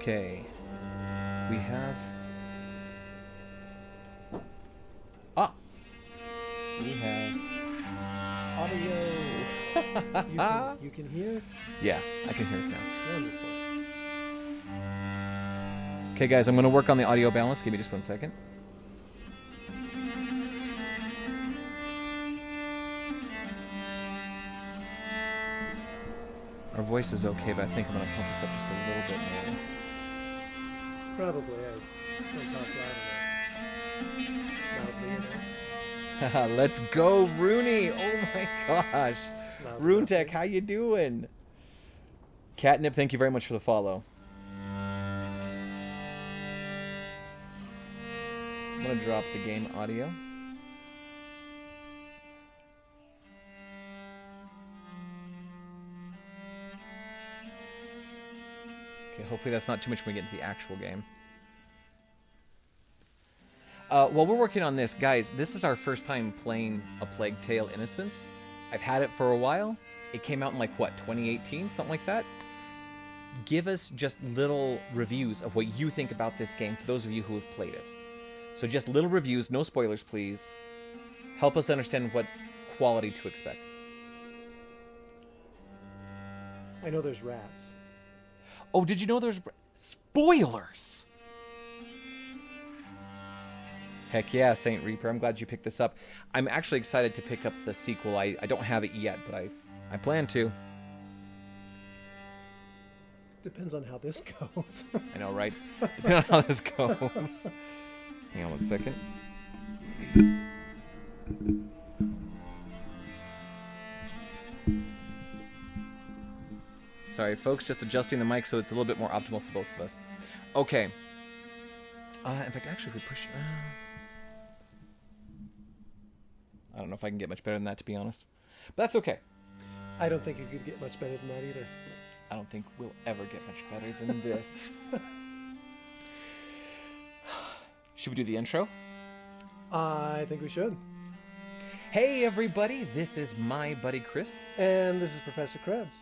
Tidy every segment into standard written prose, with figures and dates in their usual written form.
Okay. We have... Ah! We have... audio! You can hear? Yeah, I can hear us now. Wonderful. Okay, guys, I'm going to work on the audio balance. Give me just 1 second. Our voice is okay, but I think I'm going to pump this up just a little bit more. Probably. I don't talk loudly enough. Let's go, Rooney! Oh my gosh! RuneTech, how you doing? Catnip, thank you very much for the follow. I'm going to drop the game audio. Okay, hopefully that's not too much when we get into the actual game. While we're working on this, guys, this is our first time playing A Plague Tale: Innocence. I've had it for a while. It came out in, like, what, 2018? Something like that? Give us just little reviews of what you think about this game for those of you who have played it. So just little reviews, no spoilers, please. Help us understand what quality to expect. I know there's rats. Oh, did you know there's... spoilers! Heck yeah, Saint Reaper. I'm glad you picked this up. I'm actually excited to pick up the sequel. I don't have it yet, but I plan to. Depends on how this goes. I know, right? Depending on how this goes. Hang on 1 second. Sorry, folks, just adjusting the mic so it's a little bit more optimal for both of us. Okay. In fact, actually, if we push... I don't know if I can get much better than that, to be honest. But that's okay. I don't think you could get much better than that either. I don't think we'll ever get much better than this. Should we do the intro? I think we should. Hey, everybody. This is my buddy Chris. And this is Professor Krebs.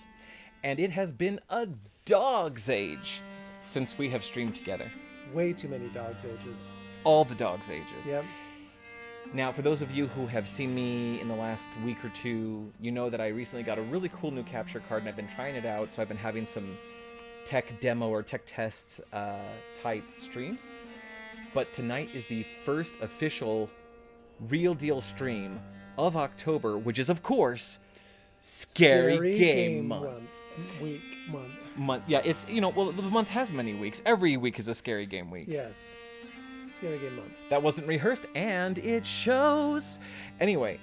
And it has been a dog's age since we have streamed together. Way too many dog's ages. All the dog's ages. Yep. Now, for those of you who have seen me in the last week or two, you know that I recently got a really cool new capture card, and I've been trying it out, so I've been having some tech demo or tech test type streams. But tonight is the first official real deal stream of October, which is, of course, Scary Game Month. Month. Yeah, it's, you know, well, the month has many weeks. Every week is a Scary Game week. Yes. Scary Game Month. That wasn't rehearsed, and it shows. Anyway,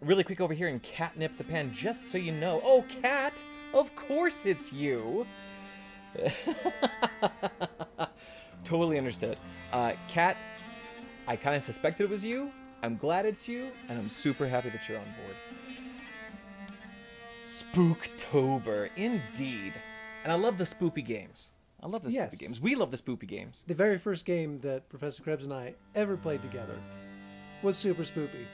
really quick over here in Catnip the Pen, just so you know. Oh, Cat! Of course it's you! Totally understood. Cat, I kind of suspected it was you. I'm glad it's you, and I'm super happy that you're on board. Spooktober, indeed. And I love the spoopy games. I love the spoopy games. We love the spoopy games. The very first game that Professor Krebs and I ever played together was super spoopy.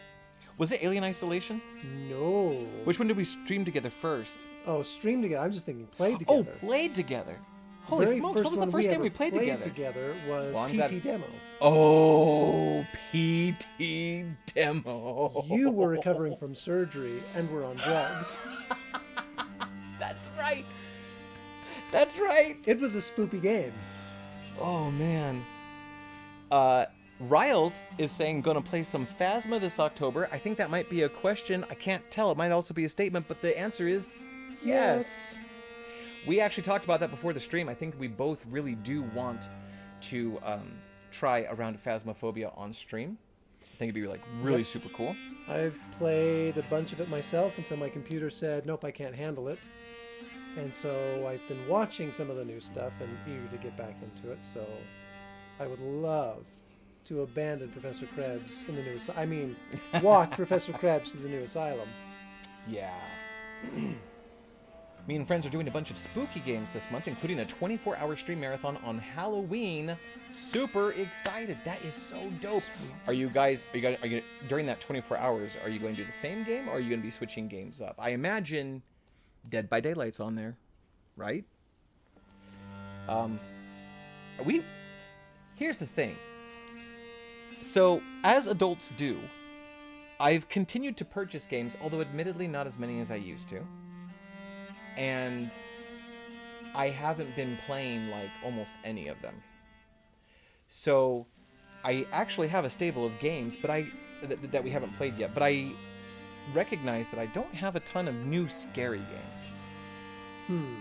Was it Alien Isolation? No. Which one did we stream together first? Oh, stream together. I'm just thinking played together. Oh, played together. Holy smokes, what was the first game we played together was PT Demo. Oh, PT Demo. You were recovering from surgery and were on drugs. That's right. That's right. It was a spoopy game. Oh, man. Riles is saying gonna play some Phasma this October. I think that might be a question. I can't tell. It might also be a statement, but the answer is yes. We actually talked about that before the stream. I think we both really do want to try a round of Phasmophobia on stream. I think it'd be like really super cool. I've played a bunch of it myself until my computer said, nope, I can't handle it. And so I've been watching some of the new stuff and eager to get back into it. So I would love to abandon Professor Krebs in the new... I mean, walk Professor Krebs to the new asylum. Yeah. Me and friends are doing a bunch of spooky games this month, including a 24-hour stream marathon on Halloween. Super excited. That is so dope. Sweet. Are you guys during that 24 hours, are you going to do the same game, or are you going to be switching games up? I imagine Dead by Daylight's on there, right? Here's the thing. So, as adults do, I've continued to purchase games, although admittedly not as many as I used to. And I haven't been playing, like, almost any of them. So, I actually have a stable of games that we haven't played yet, but I recognize that I don't have a ton of new scary games.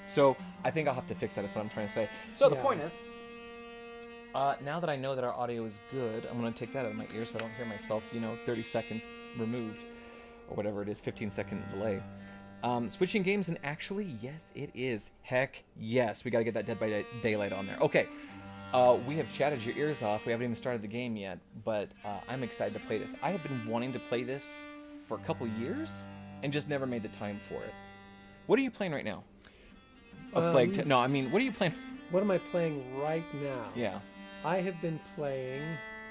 So, I think I'll have to fix that, is what I'm trying to say. So, the point is, now that I know that our audio is good, I'm going to take that out of my ear so I don't hear myself, 30 seconds removed, or whatever it is, 15-second delay. Switching games, and actually, yes, it is. Heck yes. We got to get that Dead by Daylight on there. Okay. We have chatted your ears off. We haven't even started the game yet, but I'm excited to play this. I have been wanting to play this for a couple years and just never made the time for it. What are you playing right now? What are you playing? What am I playing right now? Yeah. I have been playing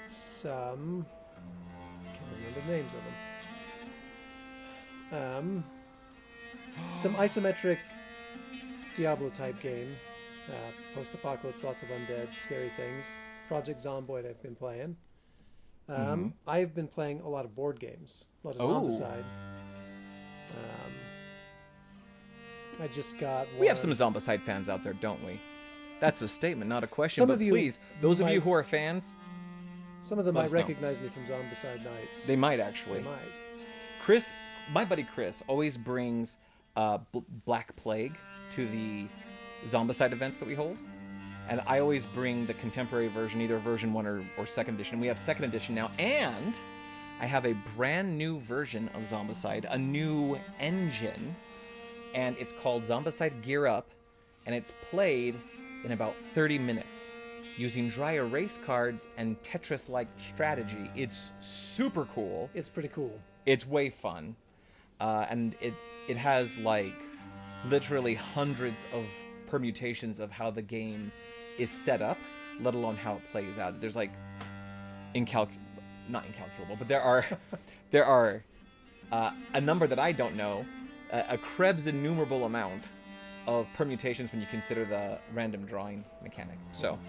some... I can't remember the names of them. Some isometric Diablo-type game. Post-apocalypse, lots of undead, scary things. Project Zomboid I've been playing. I've been playing a lot of board games. A lot of Zombicide. I just got one. We have some Zombicide fans out there, don't we? That's a statement, not a question. Some of you please, those of you who are fans... Some of them might recognize me from Zombicide Nights. They might, actually. They might. Chris, my buddy Chris, always brings Black Plague to the Zombicide events that we hold. And I always bring the contemporary version, either version 1 or 2nd edition. We have 2nd edition now, and I have a brand new version of Zombicide, a new engine, and it's called Zombicide Gear Up, and it's played in about 30 minutes using dry erase cards and Tetris-like strategy. It's super cool. It's pretty cool. It's way fun. And it has, like, literally hundreds of permutations of how the game is set up, let alone how it plays out. There's, like, not incalculable, but there are a number that I don't know, a Krebs innumerable amount of permutations when you consider the random drawing mechanic. So,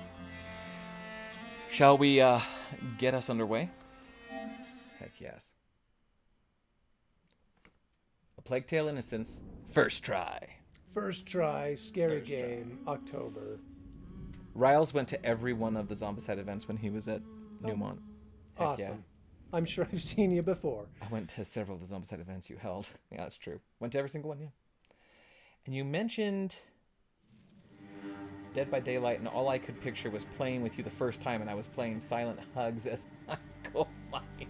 shall we get us underway? Heck yes. A Plague Tale: Innocence, first try. First try, scary game, October. Riles went to every one of the Zombicide events when he was at Newmont. Heck Awesome. yeah. I'm sure I've seen you before. I went to several of the Zombicide events you held. Yeah, that's true. Went to every single one, yeah. And you mentioned Dead by Daylight, and all I could picture was playing with you the first time, and I was playing Silent Hugs as Michael Myers.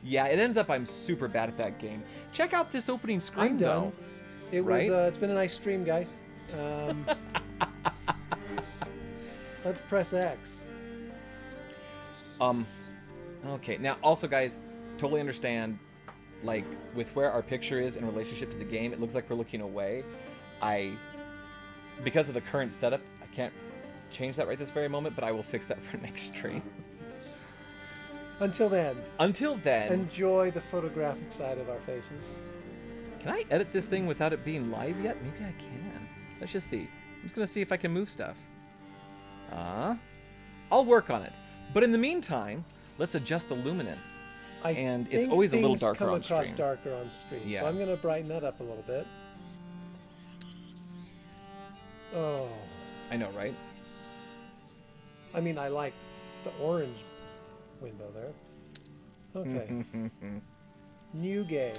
Yeah, it ends up I'm super bad at that game. Check out this opening screen, I'm done. though. It's been a nice stream, guys. Let's press X. Okay, now also, guys, totally understand, like, with where our picture is in relationship to the game, it looks like we're looking away. Because of the current setup, I can't change that right this very moment, but I will fix that for next stream. Until then, enjoy the photographic side of our faces. Can I edit this thing without it being live yet? Maybe I can. Let's just see. I'm just going to see if I can move stuff. I'll work on it. But in the meantime, let's adjust the luminance. And it's always a little darker on stream. Come across darker on stream. Yeah. So I'm going to brighten that up a little bit. Oh. I know, right? I mean, I like the orange window there. Okay. New game.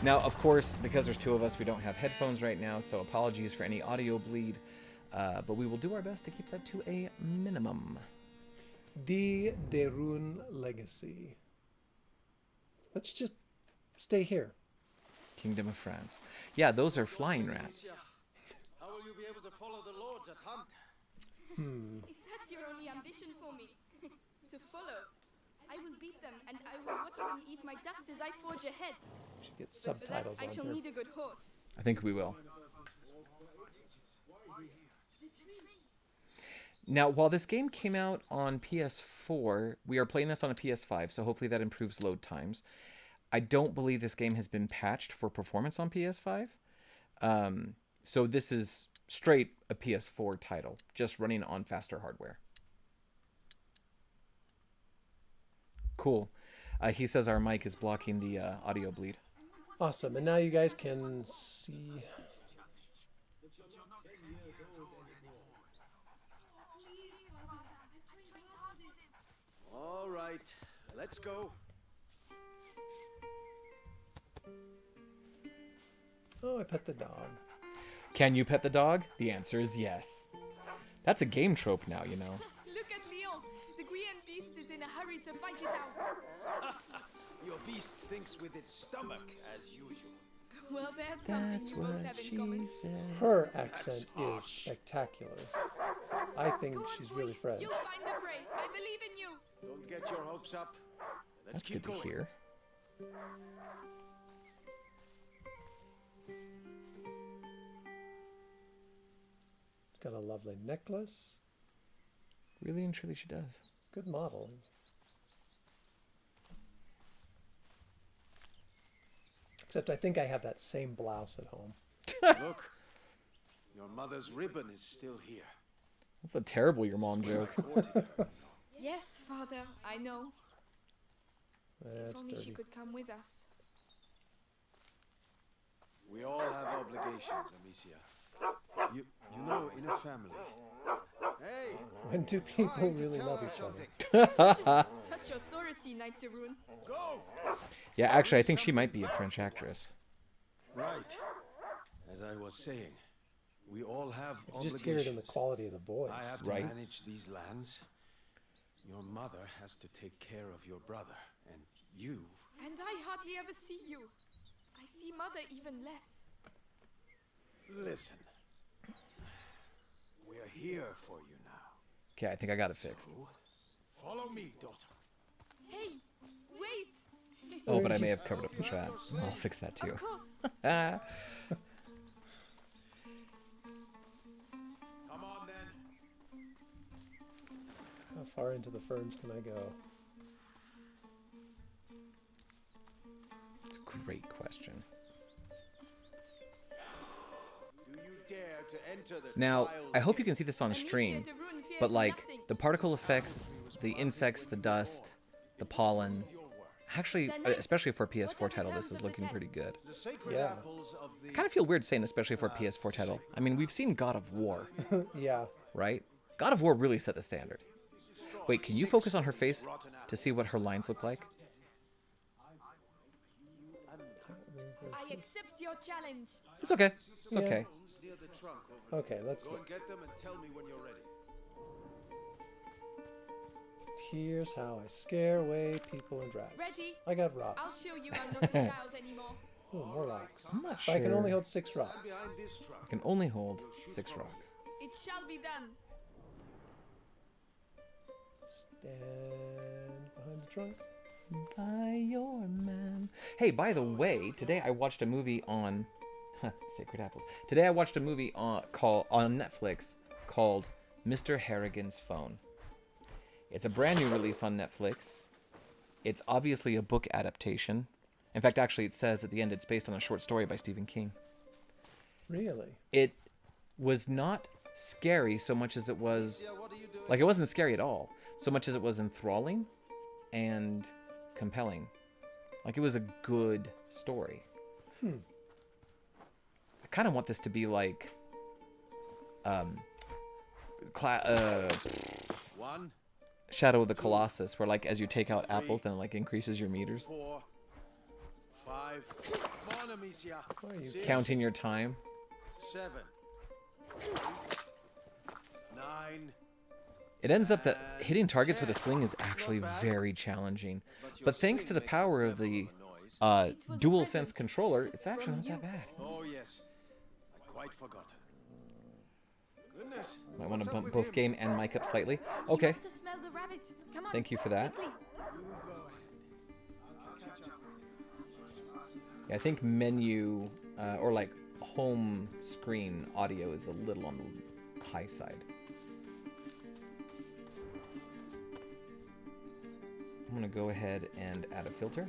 Now, of course, because there's two of us, we don't have headphones right now, so apologies for any audio bleed, but we will do our best to keep that to a minimum. The Derun Legacy. Let's just stay here. Kingdom of France. Yeah, those are flying rats. How will you be able to follow the lords at hunt? Is that your only ambition for me? To follow? I will beat them, and I will watch them eat my dust as I forge ahead. We should get But for that, subtitles I on shall here. need a good horse. I think we will. Now, while this game came out on PS4, we are playing this on a PS5, so hopefully that improves load times. I don't believe this game has been patched for performance on PS5. So this is straight a PS4 title, just running on faster hardware. Cool. He says our mic is blocking the audio bleed. Awesome. And now you guys can see. All right, let's go. Oh, I pet the dog. Can you pet the dog? The answer is yes. That's a game trope now, you know. Look at Leon. The Guian beast is in a hurry to fight it out. Your beast thinks with its stomach, as usual. Well, there's something That's you both what have in she common. said. Her accent is spectacular. I think Go on, she's boy. really French. You'll find the prey. I believe in you. Don't get your hopes up. Let's That's keep good to going. hear. It's got a lovely necklace. Really and truly she does. Good model. Except I think I have that same blouse at home. Look, your mother's ribbon is still here. That's a terrible your mom joke. Yes, Father, I know. If That's only she dirty. could come with us. We all have obligations, Amicia. You know, in a family. Hey! When do people trying to really tell love her each other? something. Such authority, Knight Darun. Go! Yeah, actually, I think she might be a French actress. Right. As I was saying, we all have You can obligations. just hear it in the quality of the voice. I have to Right. manage these lands. Your mother has to take care of your brother, and you. And I hardly ever see you. I see Mother even less. Listen. We're here for you now. Okay, I think I got it fixed. So, follow me, daughter. Hey, wait! Oh, but I may have covered up the chat. I'll fix that too. Of course. Ah. Come on then. How far into the ferns can I go? It's a great question. Do you dare to enter the Now, trials I hope you gate? can see this on Amicia stream, Darun fears but like nothing. the particle effects, the insects, the dust, the pollen. Actually, especially for a PS4 title, this is looking pretty good. The sacred Yeah. apples of the I kind of feel weird saying especially for a PS4 title. I mean, we've seen God of War, Yeah. right? God of War really set the standard. Wait, can you focus on her face to see what her lines look like? I accept your challenge. It's okay. It's Yeah. okay. near the trunk over Okay, let's Go look. and get them and tell me when you're ready. Here's how I scare away people and rats. Ready? I got rocks. I'll show you I'm not a child anymore. Oh, more rocks. I'm not But sure. I can only hold 6 rocks. Stand behind this truck. I can only hold 6 rocks. It shall be done. Stand behind the trunk. By your man. Hey, by the way, today I watched a movie on Sacred Apples. Today I watched a movie on Netflix called Mr. Harrigan's Phone. It's a brand new release on Netflix. It's obviously a book adaptation. In fact, actually, it says at the end it's based on a short story by Stephen King. Really? It was not scary so much as it was... Yeah, what are you doing? Like, it wasn't scary at all, so much as it was enthralling and compelling. Like, it was a good story. I kind of want this to be like... One, Shadow of the Colossus, where, like, as you take out apples, then it, like, increases your meters. 4, 5. Come on, Amicia. Why are you 6, Counting your time. 7, 8, 9. It ends up that hitting targets with a sling is actually very challenging. But thanks to the power of the dual sense controller, it's actually not that bad. Oh, yes. I'd quite forgotten. Goodness. Might want what's to up bump with both him? game and mic up slightly. He Okay, must have smelled the rabbit. Come on. thank you for that. Quickly. You go ahead. Yeah, I think menu or like home screen audio is a little on the high side. I'm going to go ahead and add a filter.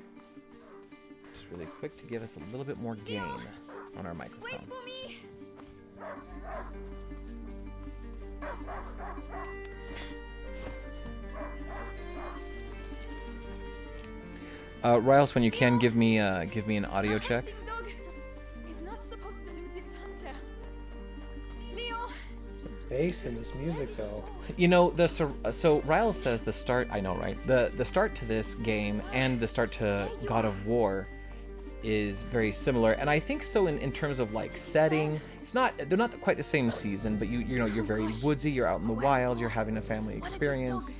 Just really quick to give us a little bit more gain on our microphone. Wait for me! Riles, when you can, give me an audio check. Hunting dog is not supposed to lose its hunter. Leon! Bass in this music, though. You know, so Riles says the start. I know, right? The start to this game and the start to God of War is very similar, and I think so in terms of like setting. It's not. They're not quite the same season, but you know you're very woodsy. You're out in the wild. You're having a family experience.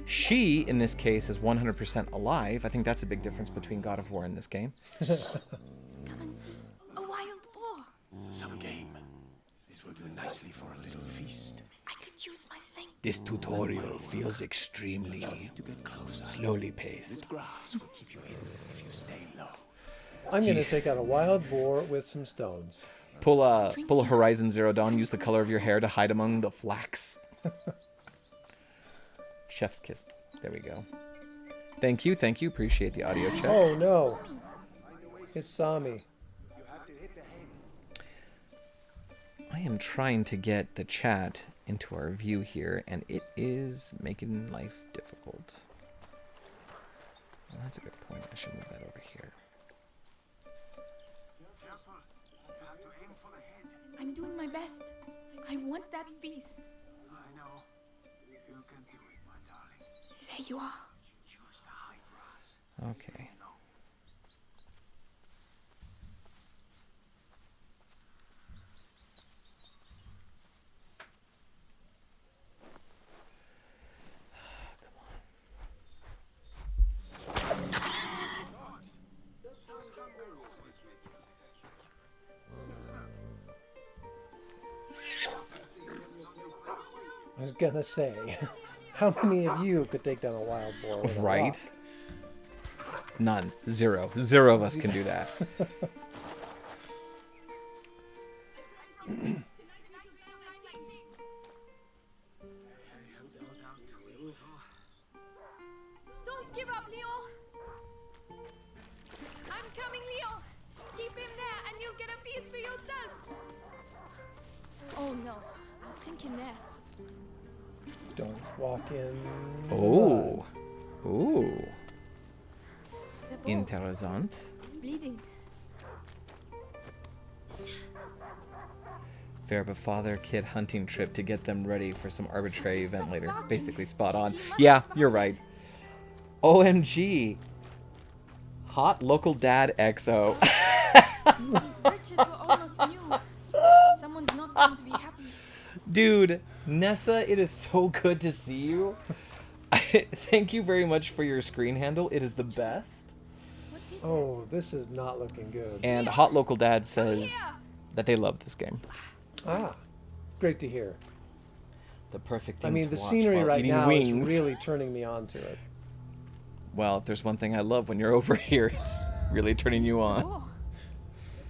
She, in this case, is 100% alive. I think that's a big difference between God of War and this game. Come and see a wild boar. Some game. This will do nicely for a little feast. I could use my sling. This tutorial feels extremely To get closer. slowly This paced. grass will keep you hidden if you stay low. I'm going to take out a wild boar with some stones. Pull a Horizon Zero Dawn. Use the color of your hair to hide among the flax. Chef's kiss. There we go. Thank you. Appreciate the audio check. Oh, no. It saw me. I am trying to get the chat into our view here, and it is making life difficult. Well, that's a good point. I should move that over here. I'm doing my best. I want that feast. I know. You can do it, my darling. There you are. Use the high grass. Okay. I was going to say, how many of you could take down a wild boar with a Right? rock? None. Zero. Zero of us can do that. Don't give up, Leon. I'm coming, Leon. Keep him there and you'll get a piece for yourself. Oh no, I'll sink in there. Don't walk in. Oh. Ooh. The boar, Interessant. it's bleeding. Verba father-kid hunting trip to get them ready for some arbitrary event Stop later. barking. Basically spot on. He must Yeah, have you're found right. it. OMG. Hot local dad XO. These bridges were almost new. Someone's not going to be happy. Dude, Nessa, it is so good to see you. Thank you very much for your screen handle. It is the best. What did Oh, this is not looking good. And Hot Local Dad that? says Here. that they love this game. Ah, great to hear. The perfect thing I mean, to the watch scenery while right eating now wings. is really turning me on to it. Well, if there's one thing I love when you're over here, it's really turning you on. Oh.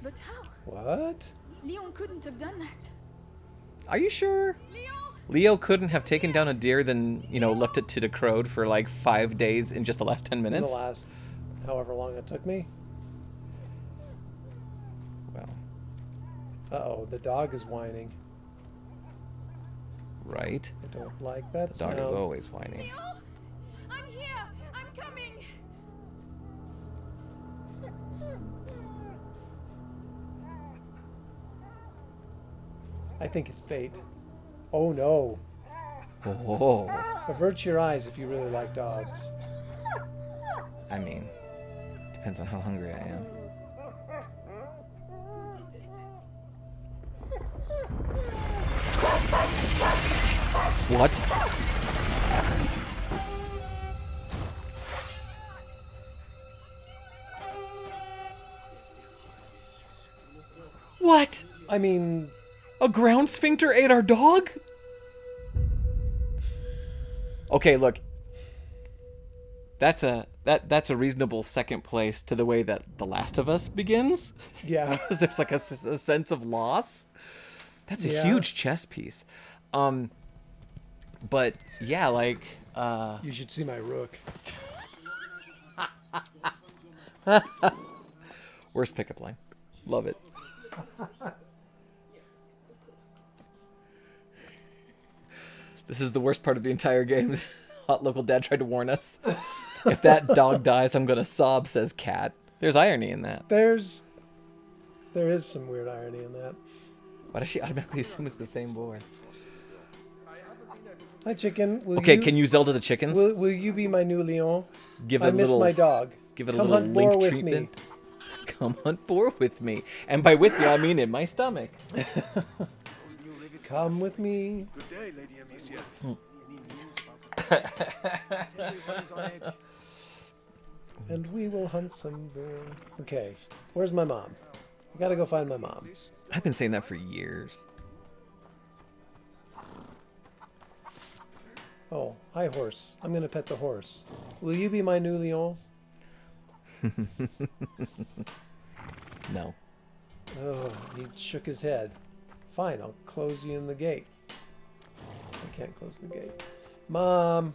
But how? What? Leon couldn't have done that. Are you sure? Leon! Leo couldn't have taken down a deer, then, you know, left it to the crowd for like 5 days in just the last 10 In the minutes? last however long it took me. Well, Uh-oh, the dog is whining. right. I don't like that The dog sound. is always whining. Leon! I'm here! I'm coming! I think it's bait. Oh no. Oh, Avert your eyes if you really like dogs. I mean, depends on how hungry I am. What? What? I mean, A ground sphincter ate our dog? Okay, look. That's a reasonable second place to the way that The Last of Us begins. yeah. Because there's like a sense of loss. That's a Yeah. huge chess piece. But yeah, like You should see my rook. Worst pickup line. Love it. This is the worst part of the entire game. Hot local dad tried to warn us. If that dog dies, I'm gonna sob, says Cat. There's irony in that. There is some weird irony in that. Why does she automatically assume it's the same boy? Hi, chicken. Okay, can you Zelda the chickens? Will you be my new Leon? Give it I a miss little, my dog. Give it a Come little hunt boar link with treatment. Come hunt boar with me. And by with me, I mean in my stomach. Come with me. Good day, Lady Amicia. Any news about the... Everybody's on edge. And we will hunt some boar. Okay, where's my mom? I gotta go find my mom. I've been saying that for years. Oh, hi horse. I'm gonna pet the horse. Will you be my new Leon? No. Oh, he shook his head. Fine, I'll close you in the gate. I can't close the gate. Mom!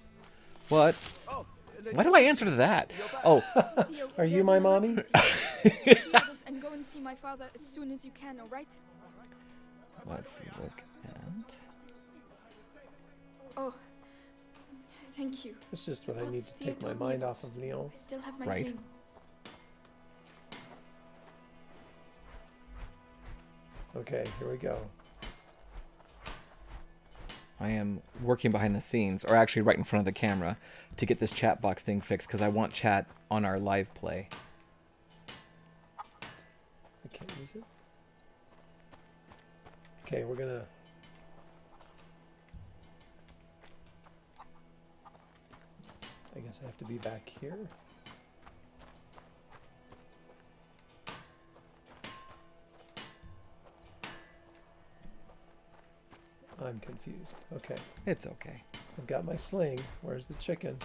What? Oh, Lady Why do I answer to that? Oh, Theo, Are you there's my an mommy? emergency. Take the others and go and see my father as soon as you can, all right? let's look at... Oh, thank you. It's just when I What's need to Theo take my told me mind about? off of Leon. I still have my Right. sling. Okay, here we go. I am working behind the scenes, or actually right in front of the camera, to get this chat box thing fixed, because I want chat on our live play. I can't use it. Okay, we're gonna... I guess I have to be back here. I'm confused. Okay, It's okay. I've got my sling. Where's the chicken?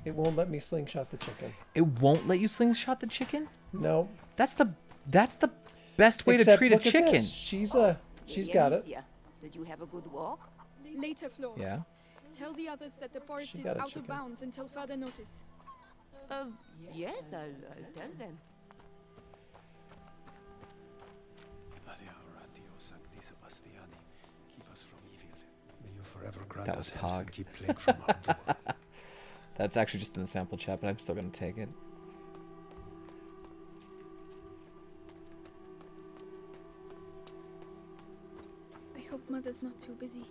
It won't let me slingshot the chicken. It won't let you slingshot the chicken? No. That's the best way to Except treat a look at chicken. this. She's got it. Amicia, did you have a good walk? Later, Flora. Yeah. Tell the others that the forest She is got a out chicken. of bounds until further notice. Yes, I'll tell them. May you forever grant That us was health Pog. and keep plague from our door. That's actually just in the sample chat, but I'm still going to take it. I hope Mother's not too busy.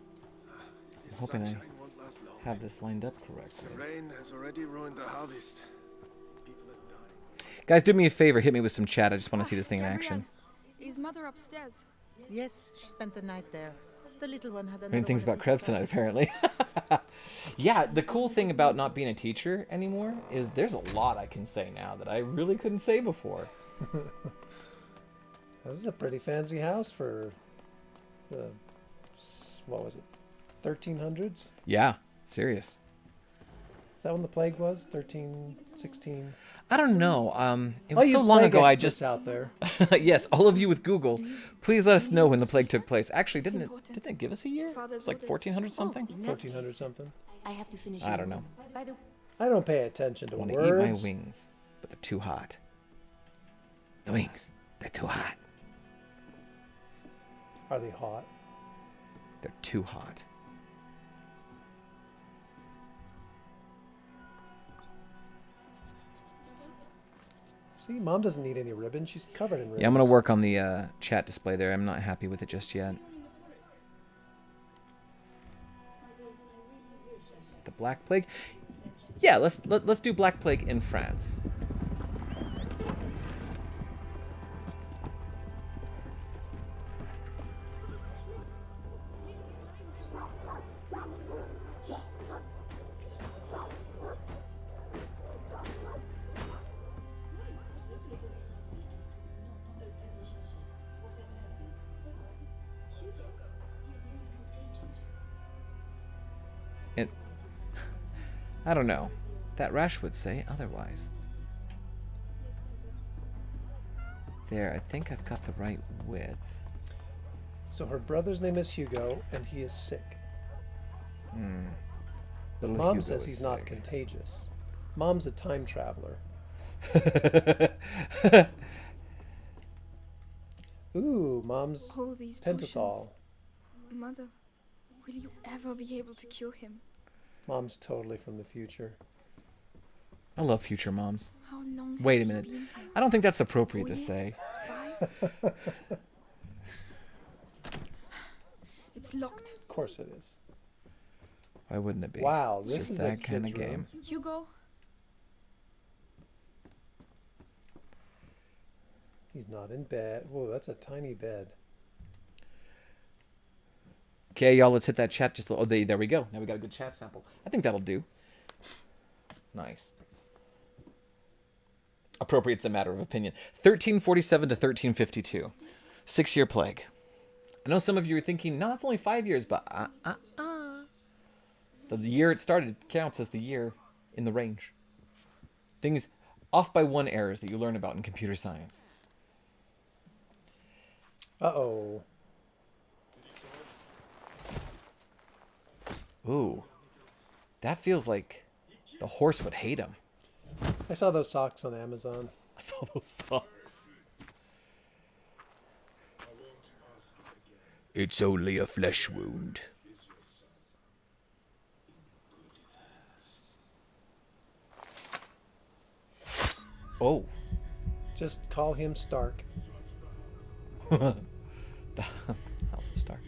This hoping I sunshine won't last long. Have this lined up The correctly. rain has already ruined the harvest. People are dying. Guys, do me a favor. Hit me with some chat. I just want to see this thing in action. Gabrielle, is Mother upstairs? Yes, she spent the night there. The little one had another Many things one about of Krebs these tonight, attacks. apparently. Yeah, the cool thing about not being a teacher anymore is there's a lot I can say now that I really couldn't say before. This is a pretty fancy house for the, what was it, 1300s? Yeah, serious. Is that when the plague was? 13, 16? I don't know. It Oh, was you so long plague ago. I experts just out there. yes, all of you with Google, please let us know when the plague took place. Actually, didn't important. it give us a year? Father's It's like orders. 1400 something. In that 1400 case, something. I have to finish. I your don't know. room. By the I don't pay attention to I want to eat my words. wings, but they're too hot. The wings, they're too hot. Are they hot? They're too hot. See, Mom doesn't need any ribbon. She's covered in ribbons. Yeah, I'm gonna work on the chat display there. I'm not happy with it just yet. The Black Plague. Yeah, let's do Black Plague in France. It, I don't know. That rash would say otherwise. There, I think I've got the right width. So her brother's name is Hugo, and he is sick. Little Mom Hugo says is he's not sick. contagious. Mom's a time traveler. Ooh, Mom's All these pentothal. potions. Mother, will you ever be able to cure him? Mom's totally from the future. I love future moms. How long Wait has a he minute. been here? I don't think that's appropriate 4 to years? say. 5? It's locked. Of course it is. Why wouldn't it be? Wow, It's this just is that a kind of kid's room. game. Hugo, He's not in bed. Whoa, that's a tiny bed. Okay, y'all, let's hit that chat just a little. Oh, there we go. Now we got a good chat sample. I think that'll do. Nice. Appropriate's a matter of opinion. 1347 to 1352. 6-year plague. I know some of you are thinking, no, it's only 5 years, but The year it started counts as the year in the range. Things off by 1 errors that you learn about in computer science. Uh-oh. Ooh. That feels like the horse would hate him. I saw those socks on Amazon. I saw those socks. It's only a flesh wound. Oh. Just call him Stark. House of Stark.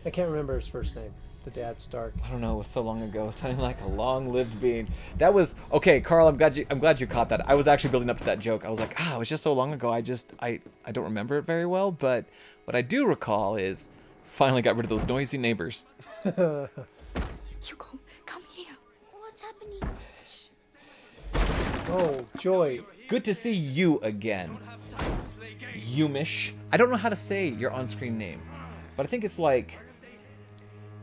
I can't remember his first name. The dad Stark. I don't know. It was so long ago. Sounding like a long-lived being. That was okay, Carl. I'm glad you caught that. I was actually building up to that joke. I was like, it was just so long ago. I don't remember it very well. But what I do recall is finally got rid of those noisy neighbors. Hugo, come here. What's happening? Oh, Joy. Good to see you again, Yumish. I don't know how to say your on-screen name, but I think it's like,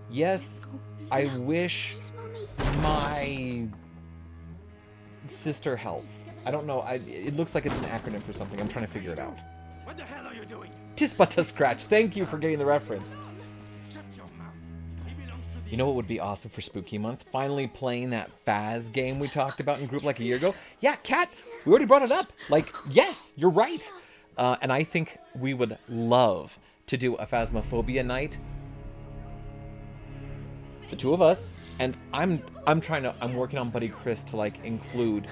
yes, I wish my sister health. I don't know. It looks like it's an acronym for something. I'm trying to figure it out. What the hell are you doing? Tis but a scratch. Thank you for getting the reference. You know what would be awesome for Spooky Month? Finally playing that Phaz game we talked about in group like a year ago. Yeah, Kat, we already brought it up. Like, yes, you're right. And I think we would love to do a Phasmophobia night. The two of us. And I'm working on Buddy Chris to like include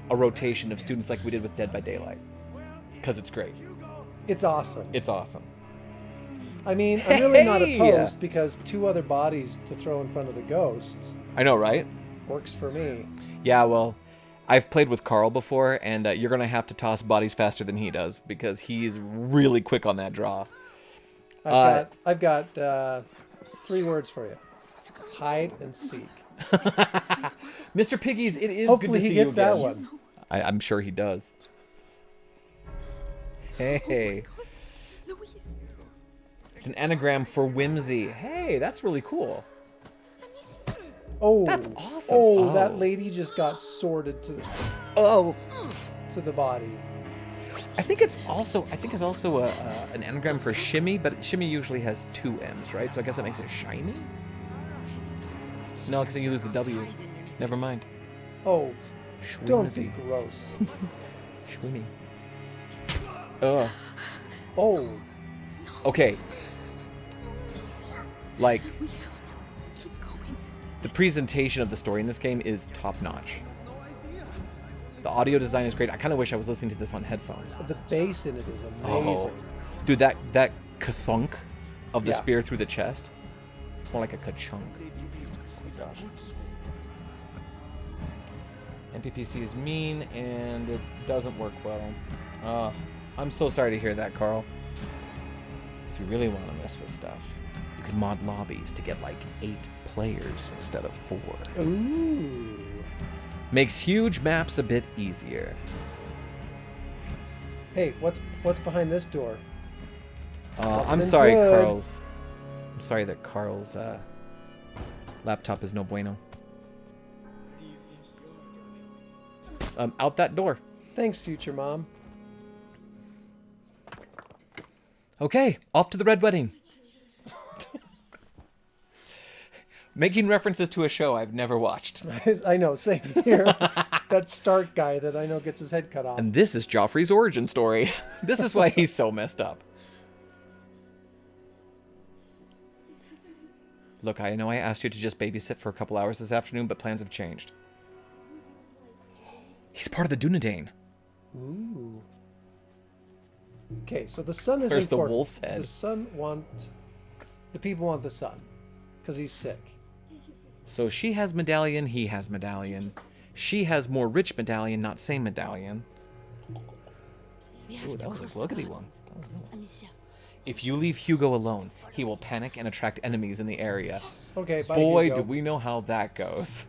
a rotation of students like we did with Dead by Daylight. Because it's great. It's awesome. It's awesome. I mean, I'm really not Hey! opposed because 2 other bodies to throw in front of the ghosts I know, right? works for me. Yeah, well, I've played with Carl before, and you're going to have to toss bodies faster than he does, because he's really quick on that draw. I've got 3 words for you. Hide and seek. Mr. Piggies, it is Hopefully good to he see gets you again. that one. I'm sure he does. Hey. Louise. It's an anagram for whimsy. Hey, that's really cool. Oh, That's awesome. Oh, that lady just got sorted to the body. I think it's also an anagram for shimmy, but shimmy usually has 2 M's, right? So I guess that makes it shiny? No, because you lose the W. Never mind. Oh, don't be Schwimsy. gross. Schwimmy. Ugh. Oh, Okay. Like, We have to keep going. the presentation of the story in this game is top-notch. The audio design is great. I kind of wish I was listening to this on headphones. the bass in it is Oh. amazing. Dude, that kathunk of the Yeah. spear through the chest. It's more like a ka-chunk. NPPC is mean and it doesn't work well. I'm so sorry to hear that, Carl. If you really want to mess with stuff, you can mod lobbies to get like 8 players instead of 4. Ooh. Makes huge maps a bit easier. Hey, what's behind this door? I'm Something sorry, good. I'm sorry that Carl's laptop is no bueno. Out that door. Thanks, future mom. Okay, off to the Red Wedding. Making references to a show I've never watched. I know, same here. That Stark guy that I know gets his head cut off. And this is Joffrey's origin story. This is why he's so messed up. Look, I know I asked you to just babysit for a couple hours this afternoon, but plans have changed. He's part of the Dunedain. Ooh. Okay, so the son is There's the important. wolf's head. The people want the son, because he's sick. So she has medallion, he has medallion. She has more rich medallion, not same medallion. Ooh, that was a gluggety one. That was a good one. If you leave Hugo alone, he will panic and attract enemies in the area. Okay, bye, Boy, Hugo. do we know how that goes.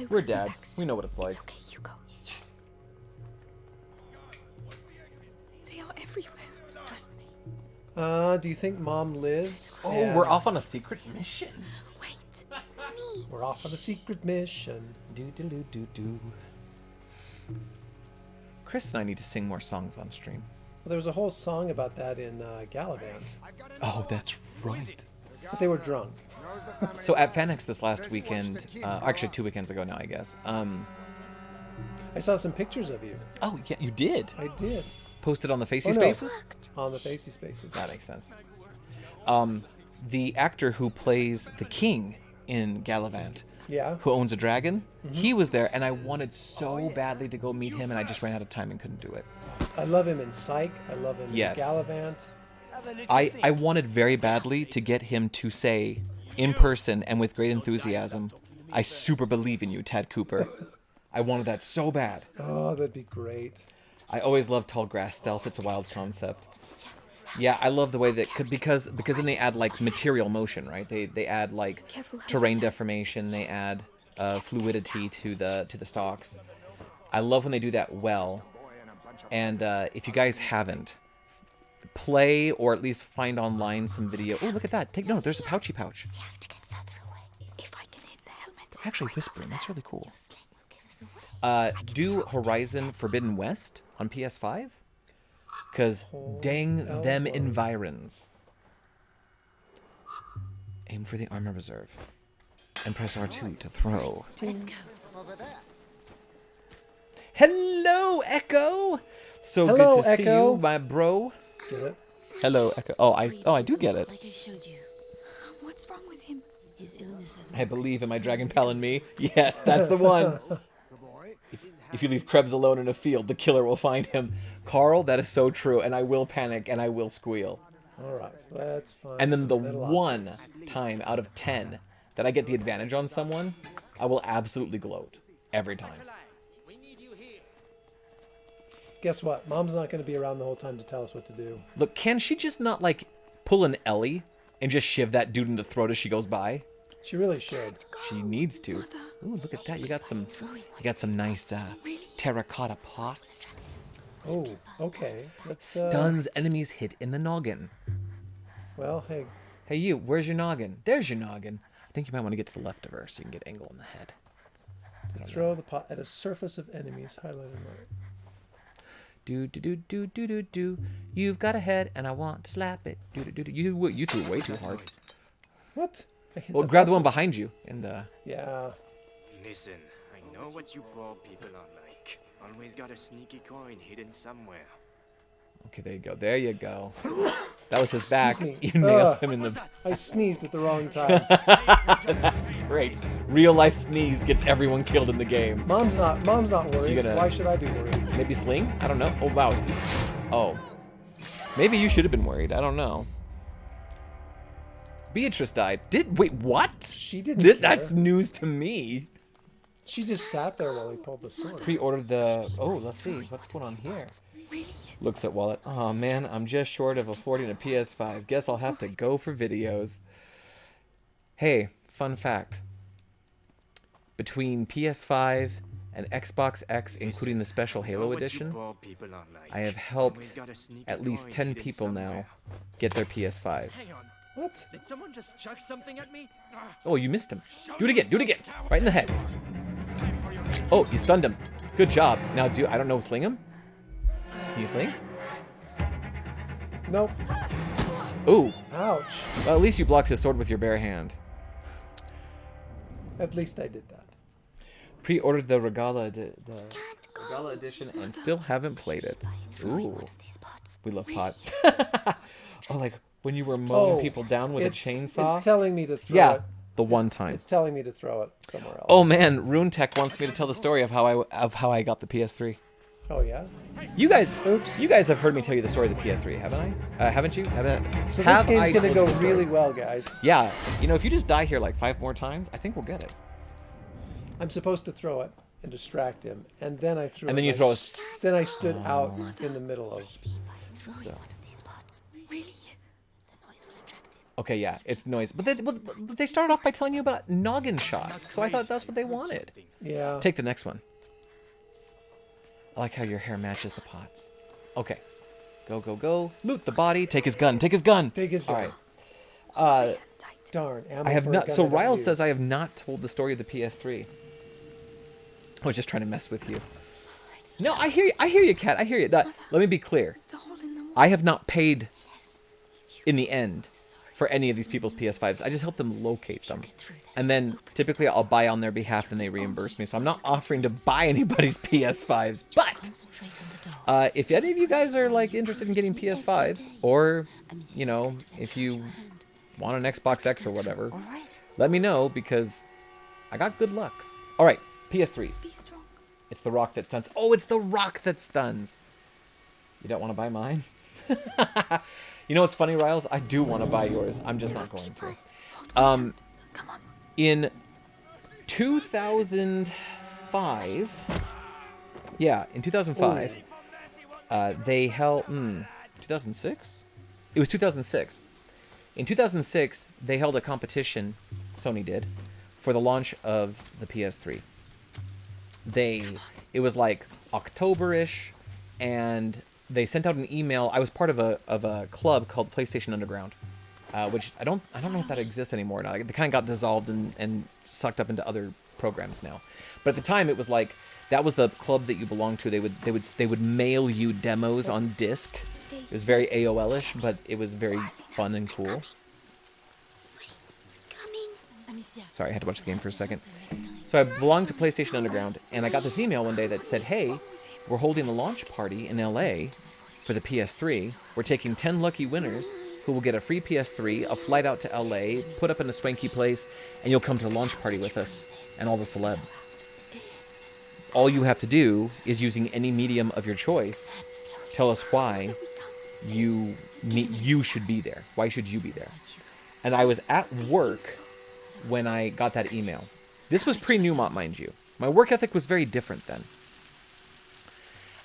We're dads. We know what it's like. It's okay, Hugo. Yes. They are everywhere. Trust me. Do you think Mom lives? Oh, And we're off on a secret mission. Wait. Mommy. We're off on a secret mission. Do. Chris and I need to sing more songs on stream. Well, there was a whole song about that in Gallivant, Oh, that's right. but they were drunk. So at FanX this last weekend, actually 2 weekends ago now, I guess. I saw some pictures of you. Oh, yeah, you did. I did. Posted on the Facey Oh, no. Spaces? On the Facey Spaces. That makes sense. The actor who plays the king in Gallivant, Yeah. who owns a dragon, he was there, and I wanted so badly to go meet him, and I just ran out of time and couldn't do it. I love him in Psych. I love him Yes. in Gallivant. I wanted very badly to get him to say, in person and with great enthusiasm, I super believe in you, Tad Cooper. I wanted that so bad. Oh, that'd be great. I always loved tall grass stealth. It's a wild concept. Yeah, I love the way that because then they add like material motion, right? They add like terrain deformation. They add fluidity to the stalks. I love when they do that well. And if you guys haven't, play or at least find online some video. Oh, look at that! Take note. There's a pouchy pouch. You have to get further away. If I can hit the helmet. They're actually whispering. That's really cool. Your sling will give us away. Do Horizon Forbidden West on PS5? Because dang them L1. environs. Aim for the armor reserve. And press R2 to throw. Let's go. Hello, Echo! So Hello, good to see Echo. you, my bro. Get it? Hello, Echo. Oh, I do get it. Like I showed you, What's wrong with him? his illness has I believe in my dragon talon me. Yes, that's the one. If you leave Krebs alone in a field, the killer will find him. Carl, that is so true, and I will panic and I will squeal. All right, let's find. And then the some metal one objects. time out of 10 that I get the advantage on someone, I will absolutely gloat. Every time. Guess what? Mom's not going to be around the whole time to tell us what to do. Look, can she just not, like, pull an Ellie and just shiv that dude in the throat as she goes by? She really should. She needs to. Ooh, look at that. You got some nice terracotta pots. Oh, okay. Let's, Stuns enemies hit in the noggin. Well, hey, Hey, you, where's your noggin? There's your noggin. I think you might want to get to the left of her so you can get angle in the head. throw the pot at a surface of enemies highlighted mark. Do. You've got a head and I want to slap it. Do. You threw way too hard. What? I hit Well, grab the one behind you in the... Yeah. Listen, I know what you poor people are like. Always got a sneaky coin hidden somewhere. Okay, there you go. There you go. That was his back. me. You nailed him in the... I sneezed at the wrong time. Great. Real life sneeze gets everyone killed in the game. Mom's not worried. You gonna- Why should I be worried? Maybe sling? I don't know. Oh, wow. Oh. Maybe you should have been worried. I don't know. Beatrice died. Wait, what? She didn't care. That's news to me. She just sat there while he pulled the sword. Pre-ordered the... Oh, let's see. What's going on here? Really? Looks at wallet. Oh, man. I'm just short of affording a PS5. Guess I'll have to go for videos. Hey, fun fact. Between PS5 and Xbox X, including the special Halo edition, I have helped at least 10 people now get their PS5s. Hang on. What? Did someone just chuck something at me? Oh, you missed him. Do it again. Do it again. Right in the head. Oh, you stunned him. Good job. Now, I don't know, sling him? Can you sling? Nope. Ooh. Ouch. Well, at least you blocked his sword with your bare hand. At least I did that. Pre-ordered the Regala, Regala edition and still haven't played it. Ooh. We love pot. Oh, like when you were mowing people down with a chainsaw? It's telling me to throw it. Yeah, the one time. It's telling me to throw it somewhere else. Oh man, Rune Tech wants me to tell the story of how I got the PS3. Oh yeah. You guys, Oops. you guys have heard me tell you the story of the PS3, haven't I? Haven't you? So Have this game's I gonna told go you the story? really well, guys. Yeah, you know, if you just die here like 5 more times, I think we'll get it. I'm supposed to throw it and distract him, and then I threw. And it then you I throw a Then I stood out in the middle of. So. Really? Okay, yeah, it's noise, but they started off by telling you about noggin shots, so I thought that's what they wanted. Yeah. Take the next one. I like how your hair matches the pots. Okay, go. Loot the body. Take his gun. Take his gun. Take his gun. All right. Darn. Ammo I have for a not. gun So I don't Ryle use. says I have not told the story of the PS3. I was just trying to mess with you. No, I hear you. I hear you, Kat. I hear you. Let me be clear. The hole in the wall. I have not paid in the end for any of these people's PS5s. I just help them locate them. And then typically I'll buy on their behalf and they reimburse me. So I'm not offering to buy anybody's PS5s. But if any of you guys are like interested in getting PS5s, or, you know, if you want an Xbox X or whatever, let me know because I got good lucks. All right, PS3. Be strong. It's the rock that stuns. Oh, it's the rock that stuns. You don't want to buy mine? You know what's funny, Riles? I do want to buy yours. I'm just not going to. Come on. In 2005... Yeah, in 2005, they held... 2006? It was 2006. In 2006, they held a competition, Sony did, for the launch of the PS3. It was like October-ish, and they sent out an email. I was part of a club called PlayStation Underground, which I don't know if that exists anymore now. They kind of got dissolved and sucked up into other programs now. But at the time, it was like that was the club that you belonged to. They would mail you demos on disc. It was very AOL-ish, but it was very fun and cool. Sorry, I had to watch the game for a second. So I belonged to PlayStation Underground, and I got this email one day that said, hey, we're holding a launch party in LA for the PS3. We're taking 10 lucky winners who will get a free PS3, a flight out to LA, put up in a swanky place, and you'll come to the launch party with us and all the celebs. All you have to do is, using any medium of your choice, tell us why you should be there. Why should you be there? And I was at work when I got that email. This was pre-Newmont, mind you. My work ethic was very different then.